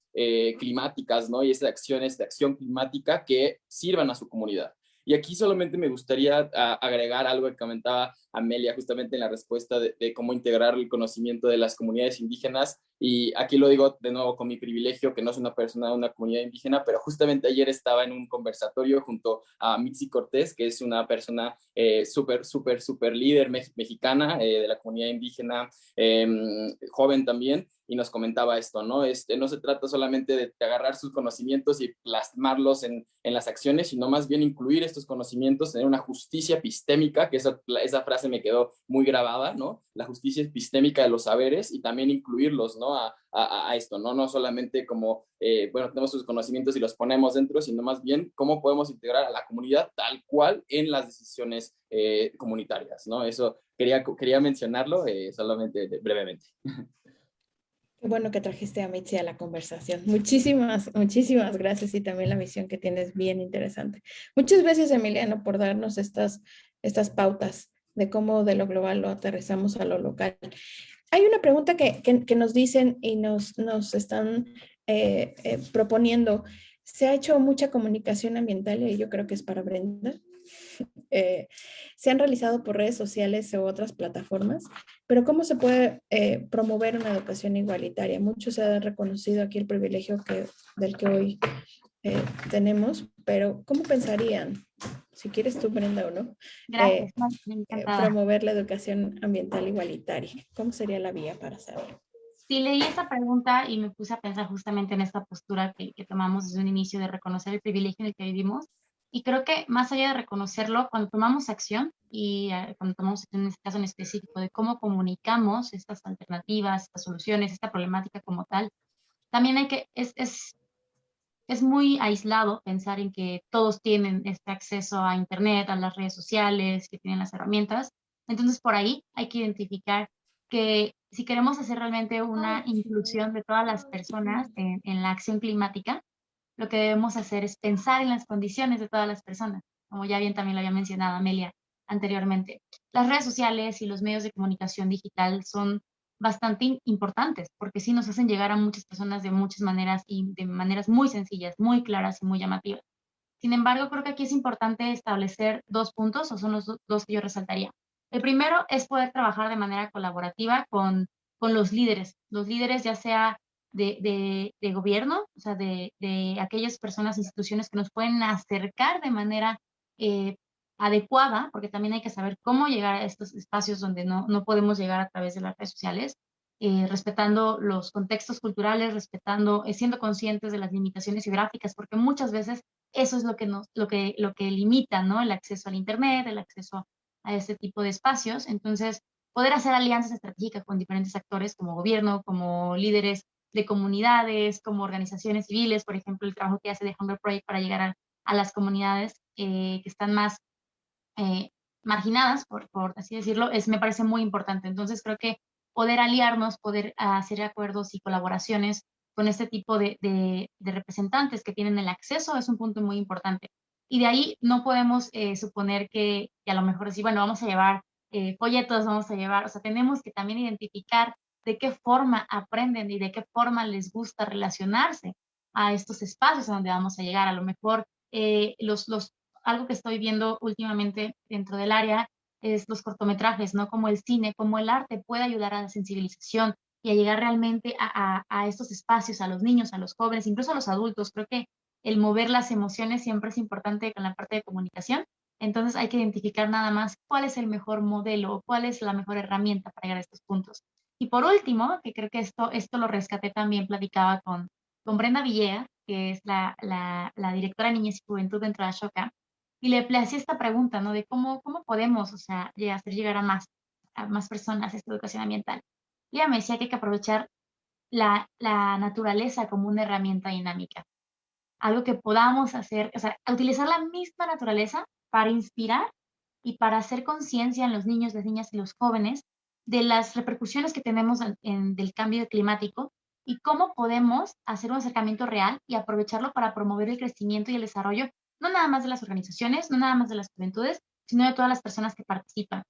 climáticas, ¿no? Y estas acciones de acción climática que sirvan a su comunidad. Y aquí solamente me gustaría agregar algo que comentaba Amelia justamente en la respuesta de cómo integrar el conocimiento de las comunidades indígenas. Y aquí lo digo de nuevo con mi privilegio, que no soy una persona de una comunidad indígena, pero justamente ayer estaba en un conversatorio junto a Mitzi Cortés, que es una persona súper líder mexicana de la comunidad indígena, joven también, y nos comentaba esto, ¿no? No se trata solamente de agarrar sus conocimientos y plasmarlos en las acciones, sino más bien incluir estos conocimientos, tener una justicia epistémica, que esa frase me quedó muy grabada, ¿no? La justicia epistémica de los saberes y también incluirlos, ¿no? A esto, ¿no? No solamente como, tenemos sus conocimientos y los ponemos dentro, sino más bien cómo podemos integrar a la comunidad tal cual en las decisiones comunitarias, ¿no? Eso quería mencionarlo solamente brevemente. Qué bueno que trajiste a Mitzi a la conversación. Muchísimas gracias y también la visión que tienes bien interesante. Muchas gracias, Emiliano, por darnos estas pautas de cómo de lo global lo aterrizamos a lo local. Hay una pregunta que nos dicen y nos están proponiendo. Se ha hecho mucha comunicación ambiental y yo creo que es para Brenda. Se han realizado por redes sociales u otras plataformas, pero ¿cómo se puede promover una educación igualitaria? Muchos se ha reconocido aquí el privilegio del que hoy tenemos, pero ¿cómo pensarían? Si quieres tú, Brenda, o no, Gracias, promover la educación ambiental igualitaria. ¿Cómo sería la vía para hacerlo? Sí, leí esa pregunta y me puse a pensar justamente en esta postura que tomamos desde un inicio de reconocer el privilegio en el que vivimos. Y creo que más allá de reconocerlo, cuando tomamos acción y cuando tomamos acción en este caso en específico de cómo comunicamos estas alternativas, estas soluciones, esta problemática como tal, también hay que, es muy aislado pensar en que todos tienen este acceso a Internet, a las redes sociales, que tienen las herramientas. Entonces, por ahí hay que identificar que si queremos hacer realmente una inclusión de todas las personas en la acción climática, lo que debemos hacer es pensar en las condiciones de todas las personas, como ya bien también lo había mencionado Amelia anteriormente. Las redes sociales y los medios de comunicación digital son bastante importantes porque sí nos hacen llegar a muchas personas de muchas maneras y de maneras muy sencillas, muy claras y muy llamativas. Sin embargo, creo que aquí es importante establecer dos puntos, o son los dos que yo resaltaría. El primero es poder trabajar de manera colaborativa con los líderes ya sea de gobierno, o sea, de aquellas personas, instituciones que nos pueden acercar de manera eh, adecuada, porque también hay que saber cómo llegar a estos espacios donde no podemos llegar a través de las redes sociales, respetando los contextos culturales, respetando, siendo conscientes de las limitaciones geográficas, porque muchas veces eso es lo que limita, ¿no? El acceso al Internet, el acceso a este tipo de espacios. Entonces, poder hacer alianzas estratégicas con diferentes actores como gobierno, como líderes de comunidades, como organizaciones civiles, por ejemplo, el trabajo que hace The Hunger Project para llegar a las comunidades que están más eh, marginadas, por así decirlo, me parece muy importante. Entonces creo que poder aliarnos, poder hacer acuerdos y colaboraciones con este tipo de representantes que tienen el acceso es un punto muy importante. Y de ahí no podemos suponer que a lo mejor decir, bueno, vamos a llevar folletos, vamos a llevar, o sea, tenemos que también identificar de qué forma aprenden y de qué forma les gusta relacionarse a estos espacios a donde vamos a llegar. A lo mejor algo que estoy viendo últimamente dentro del área es los cortometrajes, ¿no? Como el cine, como el arte puede ayudar a la sensibilización y a llegar realmente a estos espacios, a los niños, a los jóvenes, incluso a los adultos. Creo que el mover las emociones siempre es importante con la parte de comunicación. Entonces hay que identificar nada más cuál es el mejor modelo o cuál es la mejor herramienta para llegar a estos puntos. Y por último, que creo que esto lo rescaté también, platicaba con Brenda Villea, que es la directora de Niñez y Juventud dentro de Ashoka, y le hacía esta pregunta, ¿no? De cómo podemos, o sea, hacer llegar a más personas esta educación ambiental. Y ella me decía que hay que aprovechar la naturaleza como una herramienta dinámica. Algo que podamos hacer, o sea, utilizar la misma naturaleza para inspirar y para hacer conciencia en los niños, las niñas y los jóvenes de las repercusiones que tenemos del cambio climático y cómo podemos hacer un acercamiento real y aprovecharlo para promover el crecimiento y el desarrollo, no nada más de las organizaciones, no nada más de las juventudes, sino de todas las personas que participan,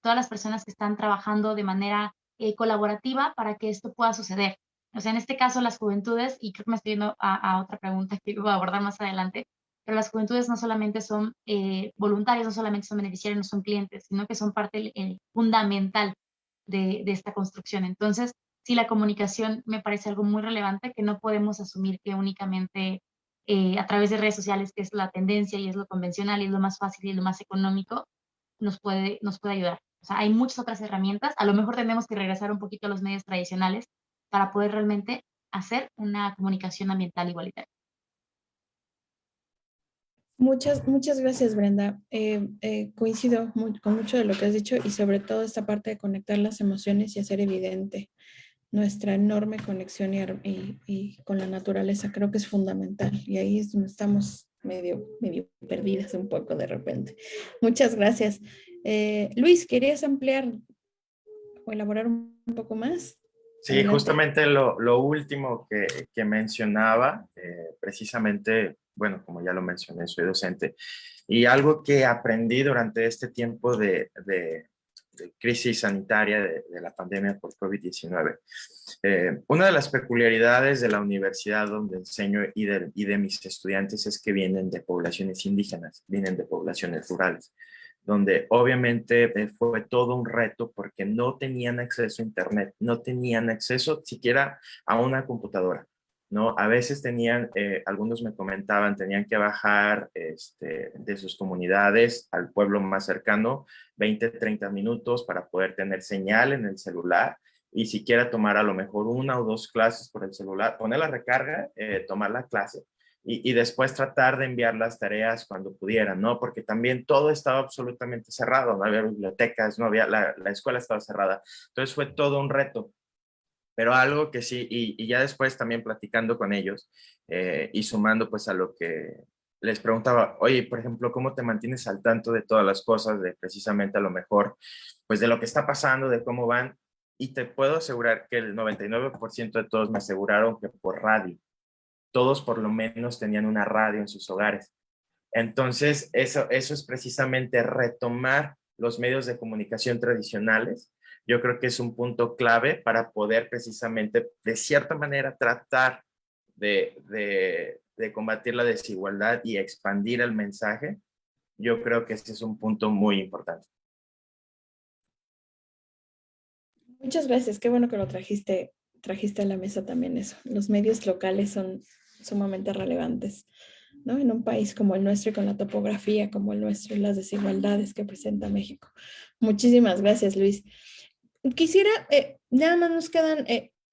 todas las personas que están trabajando de manera colaborativa para que esto pueda suceder. O sea, en este caso las juventudes, y creo que me estoy yendo a otra pregunta que voy a abordar más adelante, pero las juventudes no solamente son voluntarias, no solamente son beneficiarios, no son clientes, sino que son parte fundamental de esta construcción. Entonces, sí, la comunicación me parece algo muy relevante que no podemos asumir que únicamente a través de redes sociales, que es la tendencia y es lo convencional y es lo más fácil y es lo más económico, nos puede ayudar. O sea, hay muchas otras herramientas. A lo mejor tenemos que regresar un poquito a los medios tradicionales para poder realmente hacer una comunicación ambiental igualitaria. Muchas gracias, Brenda. Coincido con mucho de lo que has dicho y sobre todo esta parte de conectar las emociones y hacer evidente nuestra enorme conexión y con la naturaleza. Creo que es fundamental y ahí es donde estamos medio perdidas un poco de repente. Muchas gracias. Luis, ¿querías ampliar o elaborar un poco más? Sí, Adelante. justamente lo último que mencionaba, precisamente, bueno, como ya lo mencioné, soy docente, y algo que aprendí durante este tiempo de crisis sanitaria de la pandemia por COVID-19. Una de las peculiaridades de la universidad donde enseño y de mis estudiantes es que vienen de poblaciones indígenas, vienen de poblaciones rurales, donde obviamente fue todo un reto porque no tenían acceso a Internet, no tenían acceso siquiera a una computadora, ¿no? A veces tenían, algunos me comentaban, tenían que bajar de sus comunidades al pueblo más cercano, 20, 30 minutos para poder tener señal en el celular y siquiera tomar a lo mejor 1 o 2 clases por el celular, poner la recarga, tomar la clase y después tratar de enviar las tareas cuando pudieran, ¿no? Porque también todo estaba absolutamente cerrado, no había bibliotecas, no había, la escuela estaba cerrada. Entonces fue todo un reto. Pero algo que sí, y ya después también platicando con ellos y sumando pues a lo que les preguntaba, oye, por ejemplo, ¿cómo te mantienes al tanto de todas las cosas, de precisamente a lo mejor, pues de lo que está pasando, de cómo van? Y te puedo asegurar que el 99% de todos me aseguraron que por radio. Todos por lo menos tenían una radio en sus hogares. Entonces, eso es precisamente retomar los medios de comunicación tradicionales. Yo creo que es un punto clave para poder precisamente, de cierta manera, tratar de combatir la desigualdad y expandir el mensaje. Yo creo que ese es un punto muy importante. Muchas gracias, qué bueno que lo trajiste a la mesa también eso. Los medios locales son sumamente relevantes, ¿no? En un país como el nuestro y con la topografía como el nuestro y las desigualdades que presenta México. Muchísimas gracias, Luis. Quisiera, nada más nos quedan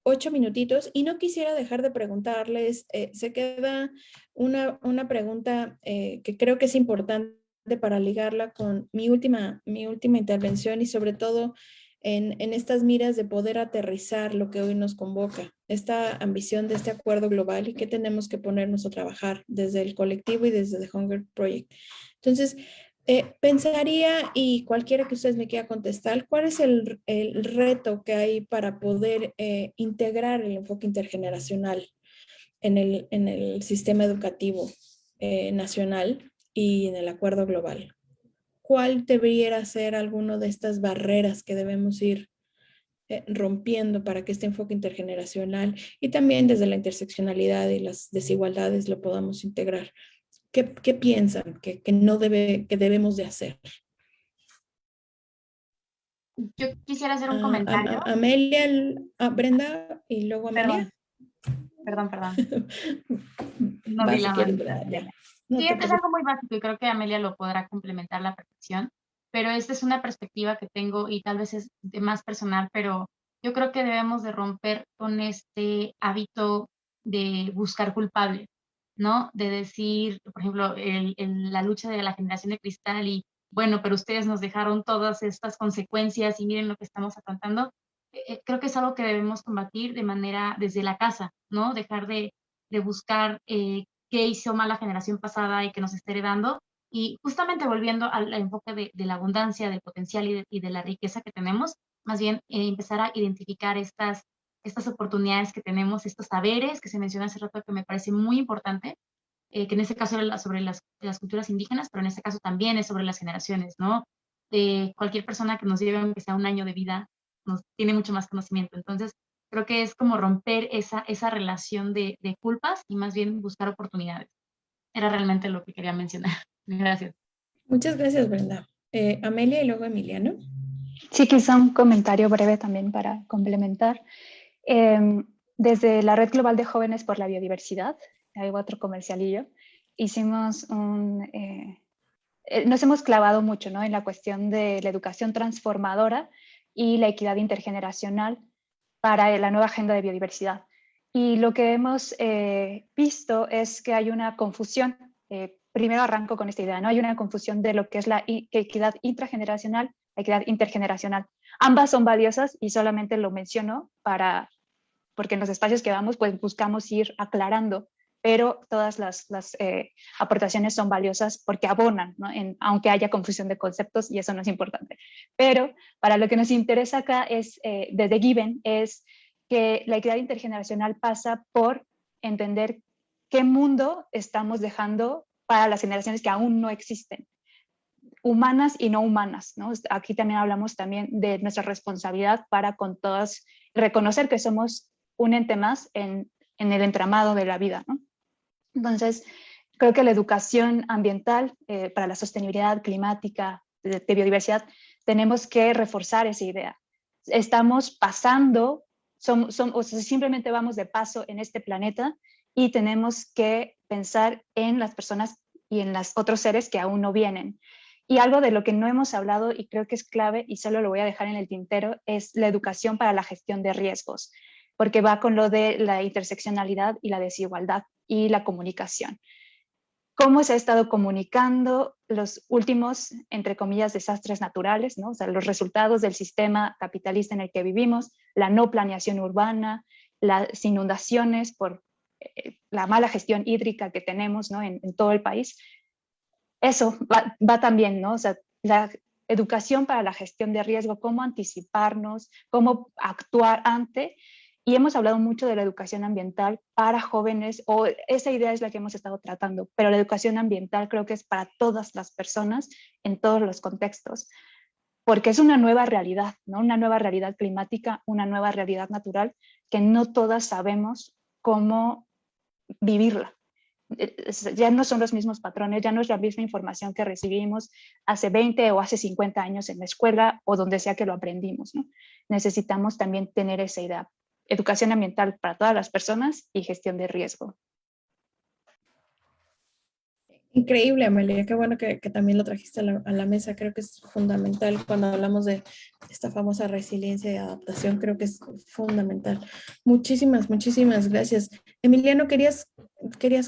8 minutitos y no quisiera dejar de preguntarles, se queda una pregunta que creo que es importante para ligarla con mi última intervención y sobre todo en estas miras de poder aterrizar lo que hoy nos convoca, esta ambición de este acuerdo global y que tenemos que ponernos a trabajar desde el colectivo y desde The Hunger Project. Entonces, pensaría, y cualquiera que ustedes me quiera contestar, ¿cuál es el reto que hay para poder integrar el enfoque intergeneracional en el sistema educativo nacional y en el acuerdo global? ¿Cuál debería ser alguna de estas barreras que debemos ir rompiendo para que este enfoque intergeneracional y también desde la interseccionalidad y las desigualdades lo podamos integrar? ¿Qué piensan que debemos de hacer? Yo quisiera hacer un comentario. Amelia, Brenda y luego Amelia. Perdón. No Va, vi si la quieres, mano. Brenda, ya. No Sí, te es preocupes. algo muy básico y creo que Amelia lo podrá complementar a la perfección, pero esta es una perspectiva que tengo y tal vez es de más personal, pero yo creo que debemos de romper con este hábito de buscar culpables, ¿no? De decir, por ejemplo, la lucha de la generación de cristal y, bueno, pero ustedes nos dejaron todas estas consecuencias y miren lo que estamos afrontando. Creo que es algo que debemos combatir de manera desde la casa, ¿no? Dejar de buscar qué hizo mal la generación pasada y que nos está heredando. Y justamente volviendo al enfoque de la abundancia, del potencial y de la riqueza que tenemos, más bien empezar a identificar estas oportunidades que tenemos, estos saberes que se menciona hace rato que me parece muy importante, que en este caso era sobre las culturas indígenas, pero en este caso también es sobre las generaciones, ¿no? Cualquier persona que nos lleve, aunque sea un año de vida, nos tiene mucho más conocimiento. Entonces, creo que es como romper esa relación de culpas y más bien buscar oportunidades. Era realmente lo que quería mencionar. Gracias. Muchas gracias, Brenda. Amelia y luego Emiliano. Sí, quizá un comentario breve también para complementar. Desde la Red Global de Jóvenes por la Biodiversidad, hay otro comercialillo, nos hemos clavado mucho, ¿no?, en la cuestión de la educación transformadora y la equidad intergeneracional para la nueva agenda de biodiversidad. Y lo que hemos visto es que hay una confusión. Primero arranco con esta idea, ¿no? Hay una confusión de lo que es la equidad intrageneracional, la equidad intergeneracional. Ambas son valiosas y solamente lo menciono porque en los espacios que damos pues buscamos ir aclarando, pero todas las aportaciones son valiosas porque abonan, ¿no?, aunque haya confusión de conceptos, y eso no es importante. Pero para lo que nos interesa acá es, desde Given, es que la equidad intergeneracional pasa por entender qué mundo estamos dejando para las generaciones que aún no existen, humanas y no humanas, ¿no? Aquí también hablamos también de nuestra responsabilidad para con todas, reconocer que somos un ente más en el entramado de la vida, ¿no? Entonces, creo que la educación ambiental para la sostenibilidad climática, de biodiversidad, tenemos que reforzar esa idea. Estamos pasando, o sea, simplemente vamos de paso en este planeta y tenemos que pensar en las personas y en los otros seres que aún no vienen. Y algo de lo que no hemos hablado y creo que es clave, y solo lo voy a dejar en el tintero, es la educación para la gestión de riesgos, porque va con lo de la interseccionalidad y la desigualdad y la comunicación. ¿Cómo se ha estado comunicando los últimos, entre comillas, desastres naturales, ¿no? O sea, los resultados del sistema capitalista en el que vivimos, la no planeación urbana, las inundaciones por la mala gestión hídrica que tenemos, ¿no? en todo el país? Eso va también, ¿no? O sea, la educación para la gestión de riesgo, cómo anticiparnos, cómo actuar ante. Y hemos hablado mucho de la educación ambiental para jóvenes, o esa idea es la que hemos estado tratando, pero la educación ambiental creo que es para todas las personas en todos los contextos, porque es una nueva realidad, ¿no? Una nueva realidad climática, una nueva realidad natural que no todas sabemos cómo vivirla. Ya no son los mismos patrones, ya no es la misma información que recibimos hace 20 o hace 50 años en la escuela o donde sea que lo aprendimos, ¿no? Necesitamos también tener esa idea. Educación ambiental para todas las personas y gestión de riesgo. Increíble, Amelia. Qué bueno que también lo trajiste a la mesa. Creo que es fundamental cuando hablamos de esta famosa resiliencia y adaptación. Creo que es fundamental. Muchísimas, muchísimas gracias. Emiliano, ¿querías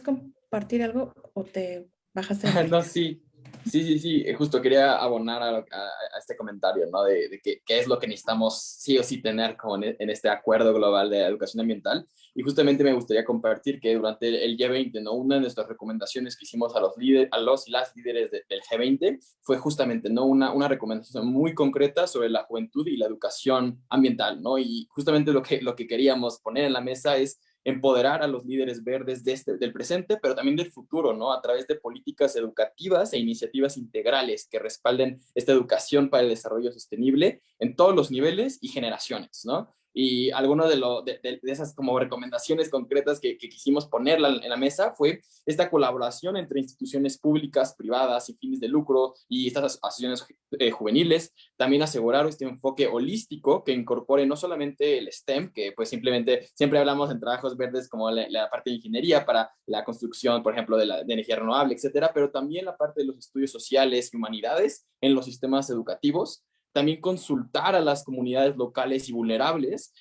compartir algo o te bajaste de la No, máquina? sí. Sí. Justo quería abonar a este comentario, ¿no? De qué es lo que necesitamos sí o sí tener como en este acuerdo global de educación ambiental. Y justamente me gustaría compartir que durante el G20, ¿no? Una de nuestras recomendaciones que hicimos a los y las líderes del G20 fue justamente, ¿no? Una recomendación muy concreta sobre la juventud y la educación ambiental, ¿no? Y justamente lo que queríamos poner en la mesa es empoderar a los líderes verdes del presente, pero también del futuro, ¿no? A través de políticas educativas e iniciativas integrales que respalden esta educación para el desarrollo sostenible en todos los niveles y generaciones, ¿no? Y alguna de esas como recomendaciones concretas que quisimos ponerla en la mesa fue esta colaboración entre instituciones públicas, privadas, sin fines de lucro y estas asociaciones juveniles. También asegurar este enfoque holístico que incorpore no solamente el STEM, que pues simplemente siempre hablamos en trabajos verdes como la parte de ingeniería para la construcción, por ejemplo, de energía renovable, etcétera, pero también la parte de los estudios sociales y humanidades en los sistemas educativos. También consultar a las comunidades locales y vulnerables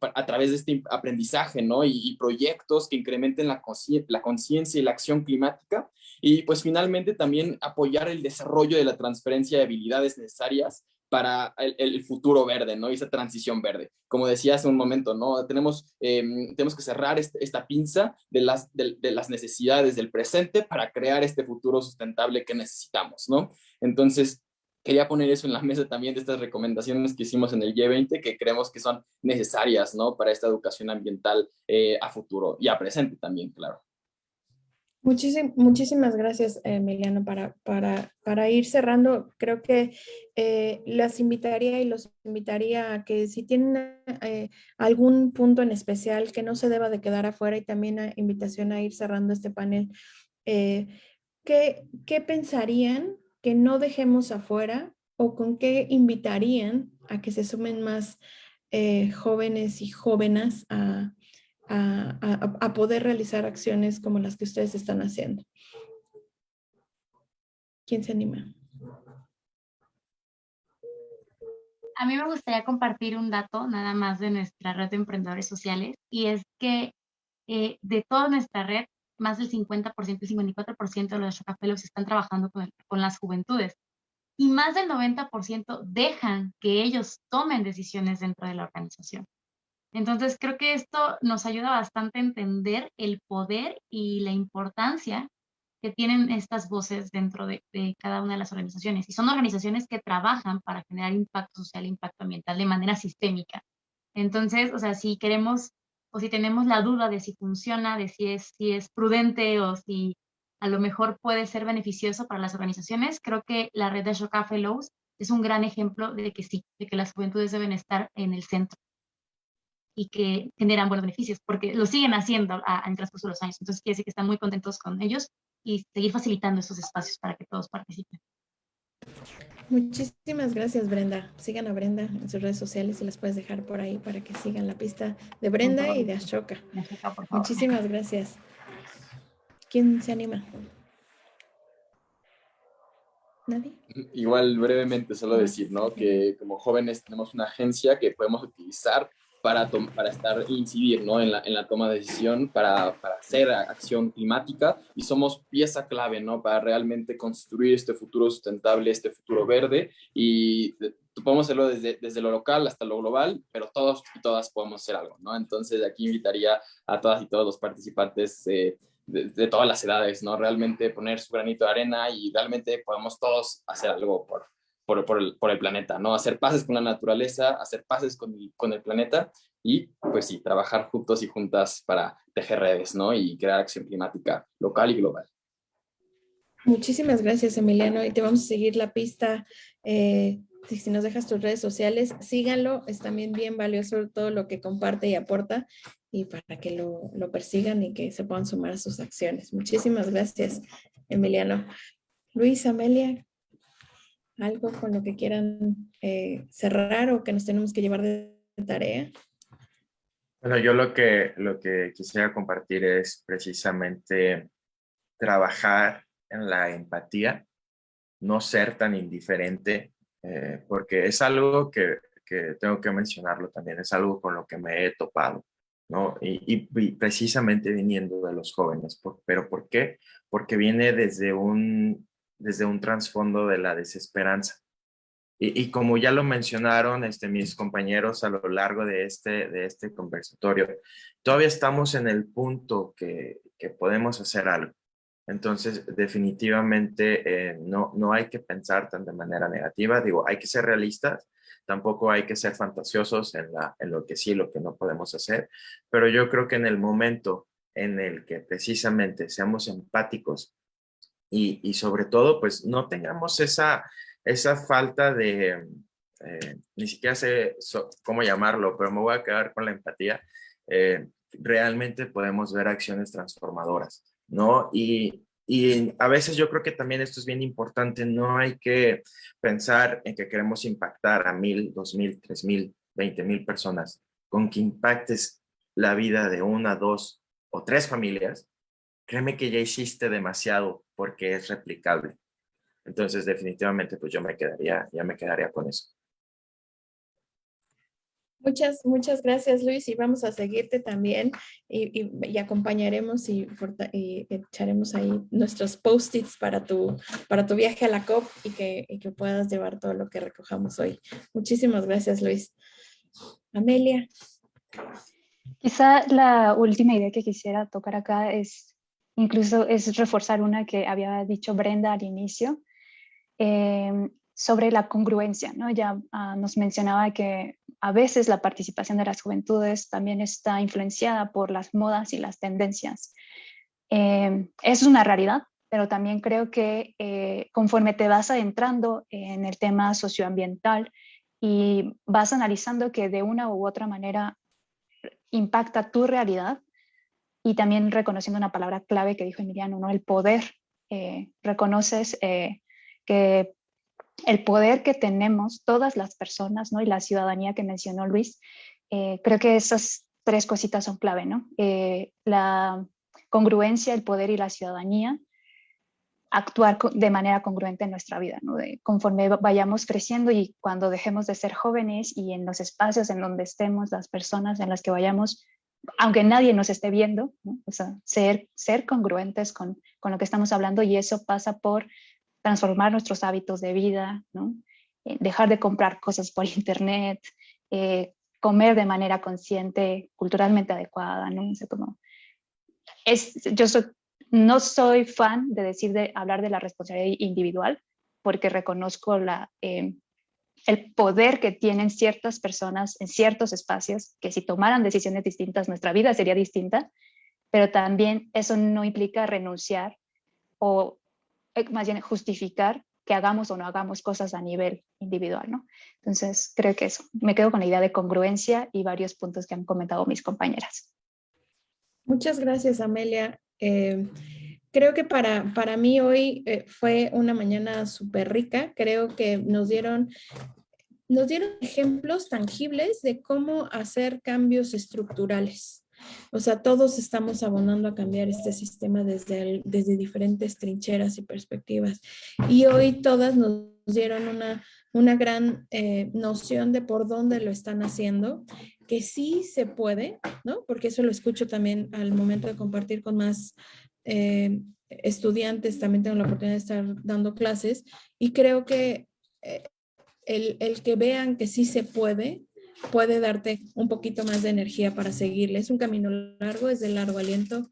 a través de este aprendizaje, ¿no? Y proyectos que incrementen la conciencia y la acción climática. Y pues finalmente también apoyar el desarrollo de la transferencia de habilidades necesarias para el futuro verde, ¿no? Y esa transición verde. Como decía hace un momento, ¿no? Tenemos que cerrar esta pinza de las necesidades del presente para crear este futuro sustentable que necesitamos, ¿no? Entonces, quería poner eso en la mesa también de estas recomendaciones que hicimos en el G20 que creemos que son necesarias, ¿no? Para esta educación ambiental a futuro y a presente también, claro. Muchísimas gracias, Emiliano. Para ir cerrando, creo que las invitaría y los invitaría a que si tienen algún punto en especial que no se deba de quedar afuera, y también a invitación a ir cerrando este panel, ¿qué pensarían que no dejemos afuera o con qué invitarían a que se sumen más jóvenes y jóvenes a poder realizar acciones como las que ustedes están haciendo? ¿Quién se anima? A mí me gustaría compartir un dato nada más de nuestra red de emprendedores sociales, y es que de toda nuestra red, más del 50%, el 54% de los Ashoka Fellows están trabajando con las juventudes, y más del 90% dejan que ellos tomen decisiones dentro de la organización. Entonces, creo que esto nos ayuda bastante a entender el poder y la importancia que tienen estas voces dentro de cada una de las organizaciones. Y son organizaciones que trabajan para generar impacto social e impacto ambiental de manera sistémica. Entonces, o sea, si queremos o si tenemos la duda de si funciona, de si es prudente o si a lo mejor puede ser beneficioso para las organizaciones, creo que la red de Ashoka Fellows es un gran ejemplo de que sí, de que las juventudes deben estar en el centro y que generan buenos beneficios, porque lo siguen haciendo en el transcurso de los años. Entonces quiere decir que están muy contentos con ellos y seguir facilitando esos espacios para que todos participen. Muchísimas gracias, Brenda. Sigan a Brenda en sus redes sociales y las puedes dejar por ahí para que sigan la pista de Brenda y de Ashoka. Ashoka, por favor. Muchísimas gracias. ¿Quién se anima? ¿Nadie? Igual brevemente solo decir, ¿no? Que como jóvenes tenemos una agencia que podemos utilizar para incidir, ¿no? En la toma de decisión, para hacer acción climática y somos pieza clave, ¿no? Para realmente construir este futuro sustentable, este futuro verde y podemos hacerlo desde lo local hasta lo global, pero todos y todas podemos hacer algo, ¿no? Entonces aquí invitaría a todas y todos los participantes de todas las edades, ¿no? Realmente poner su granito de arena y realmente podemos todos hacer algo por el planeta, ¿no? Hacer paces con la naturaleza, hacer paces con el planeta y, pues sí, trabajar juntos y juntas para tejer redes, ¿no? Y crear acción climática local y global. Muchísimas gracias, Emiliano. Y te vamos a seguir la pista. Si nos dejas tus redes sociales, síganlo. Es también bien valioso todo lo que comparte y aporta y para que lo persigan y que se puedan sumar a sus acciones. Muchísimas gracias, Emiliano. Luis, Amelia, ¿algo con lo que quieran cerrar o que nos tenemos que llevar de tarea? Bueno, yo lo que quisiera compartir es precisamente trabajar en la empatía, no ser tan indiferente, porque es algo que tengo que mencionarlo también, es algo con lo que me he topado, ¿no? Y precisamente viniendo de los jóvenes. ¿Pero por qué? Porque viene desde un trasfondo de la desesperanza. Y como ya lo mencionaron mis compañeros a lo largo de este conversatorio, todavía estamos en el punto que podemos hacer algo. Entonces, definitivamente no hay que pensar tan de manera negativa. Digo, hay que ser realistas, tampoco hay que ser fantasiosos en lo que sí, lo que no podemos hacer. Pero yo creo que en el momento en el que precisamente seamos empáticos y sobre todo, pues no tengamos esa falta de, ni siquiera sé cómo llamarlo, pero me voy a quedar con la empatía. Realmente podemos ver acciones transformadoras, ¿no? Y a veces yo creo que también esto es bien importante, no hay que pensar en que queremos impactar a 1,000, 2,000, 3,000, 20,000 personas. Con que impactes la vida de 1, 2 o 3 familias, créeme que ya hiciste demasiado porque es replicable. Entonces, definitivamente, pues ya me quedaría con eso. Muchas gracias, Luis, y vamos a seguirte también y acompañaremos y echaremos ahí nuestros post-its para tu viaje a la COP y que puedas llevar todo lo que recojamos hoy. Muchísimas gracias, Luis. Amelia. Quizá la última idea que quisiera tocar acá es reforzar una que había dicho Brenda al inicio, sobre la congruencia, ¿no? Ya nos mencionaba que a veces la participación de las juventudes también está influenciada por las modas y las tendencias. Es una realidad, pero también creo que conforme te vas adentrando en el tema socioambiental y vas analizando que de una u otra manera impacta tu realidad, y también reconociendo una palabra clave que dijo Emiliano, ¿no? El poder. Reconoces que el poder que tenemos todas las personas, ¿no? Y la ciudadanía que mencionó Luis, creo que esas tres cositas son clave, ¿no? La congruencia, el poder y la ciudadanía, actuar de manera congruente en nuestra vida, ¿no? Conforme vayamos creciendo y cuando dejemos de ser jóvenes y en los espacios en donde estemos, las personas en las que vayamos, aunque nadie nos esté viendo, ¿no? O sea, ser congruentes con lo que estamos hablando, y eso pasa por transformar nuestros hábitos de vida, ¿no? Dejar de comprar cosas por internet, comer de manera consciente, culturalmente adecuada, ¿no? O sea, no soy fan de hablar de la responsabilidad individual, porque reconozco el poder que tienen ciertas personas en ciertos espacios, que si tomaran decisiones distintas, nuestra vida sería distinta, pero también eso no implica renunciar o más bien justificar que hagamos o no hagamos cosas a nivel individual, ¿no? Entonces, creo que eso. Me quedo con la idea de congruencia y varios puntos que han comentado mis compañeras. Muchas gracias, Amelia. Creo que para mí hoy fue una mañana súper rica. Creo que nos dieron ejemplos tangibles de cómo hacer cambios estructurales. O sea, todos estamos abonando a cambiar este sistema desde diferentes trincheras y perspectivas. Y hoy todas nos dieron una gran noción de por dónde lo están haciendo, que sí se puede, ¿no? Porque eso lo escucho también al momento de compartir con más estudiantes, también tengo la oportunidad de estar dando clases y creo que el que vean que sí se puede darte un poquito más de energía para seguirle. Es un camino largo, es de largo aliento,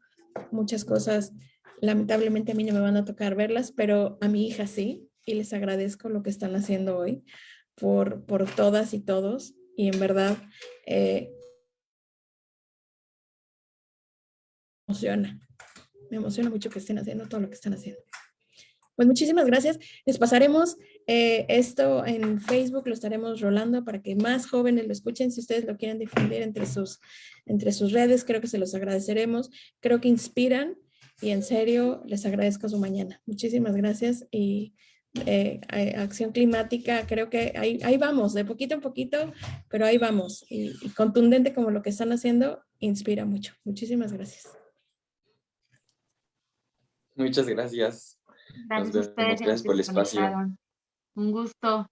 muchas cosas lamentablemente a mí no me van a tocar verlas, pero a mi hija sí, y les agradezco lo que están haciendo hoy por todas y todos, y en verdad me emociona mucho que estén haciendo todo lo que están haciendo. Pues muchísimas gracias. Les pasaremos esto en Facebook, lo estaremos rolando para que más jóvenes lo escuchen. Si ustedes lo quieren difundir entre sus redes, creo que se los agradeceremos. Creo que inspiran y en serio les agradezco su mañana. Muchísimas gracias y Acción Climática, creo que ahí vamos, de poquito en poquito, pero ahí vamos. Y contundente como lo que están haciendo, inspira mucho. Muchísimas gracias. Muchas gracias. Gracias Nos a ustedes vemos. y a los Gracias que por el se espacio. conectaron. Un gusto.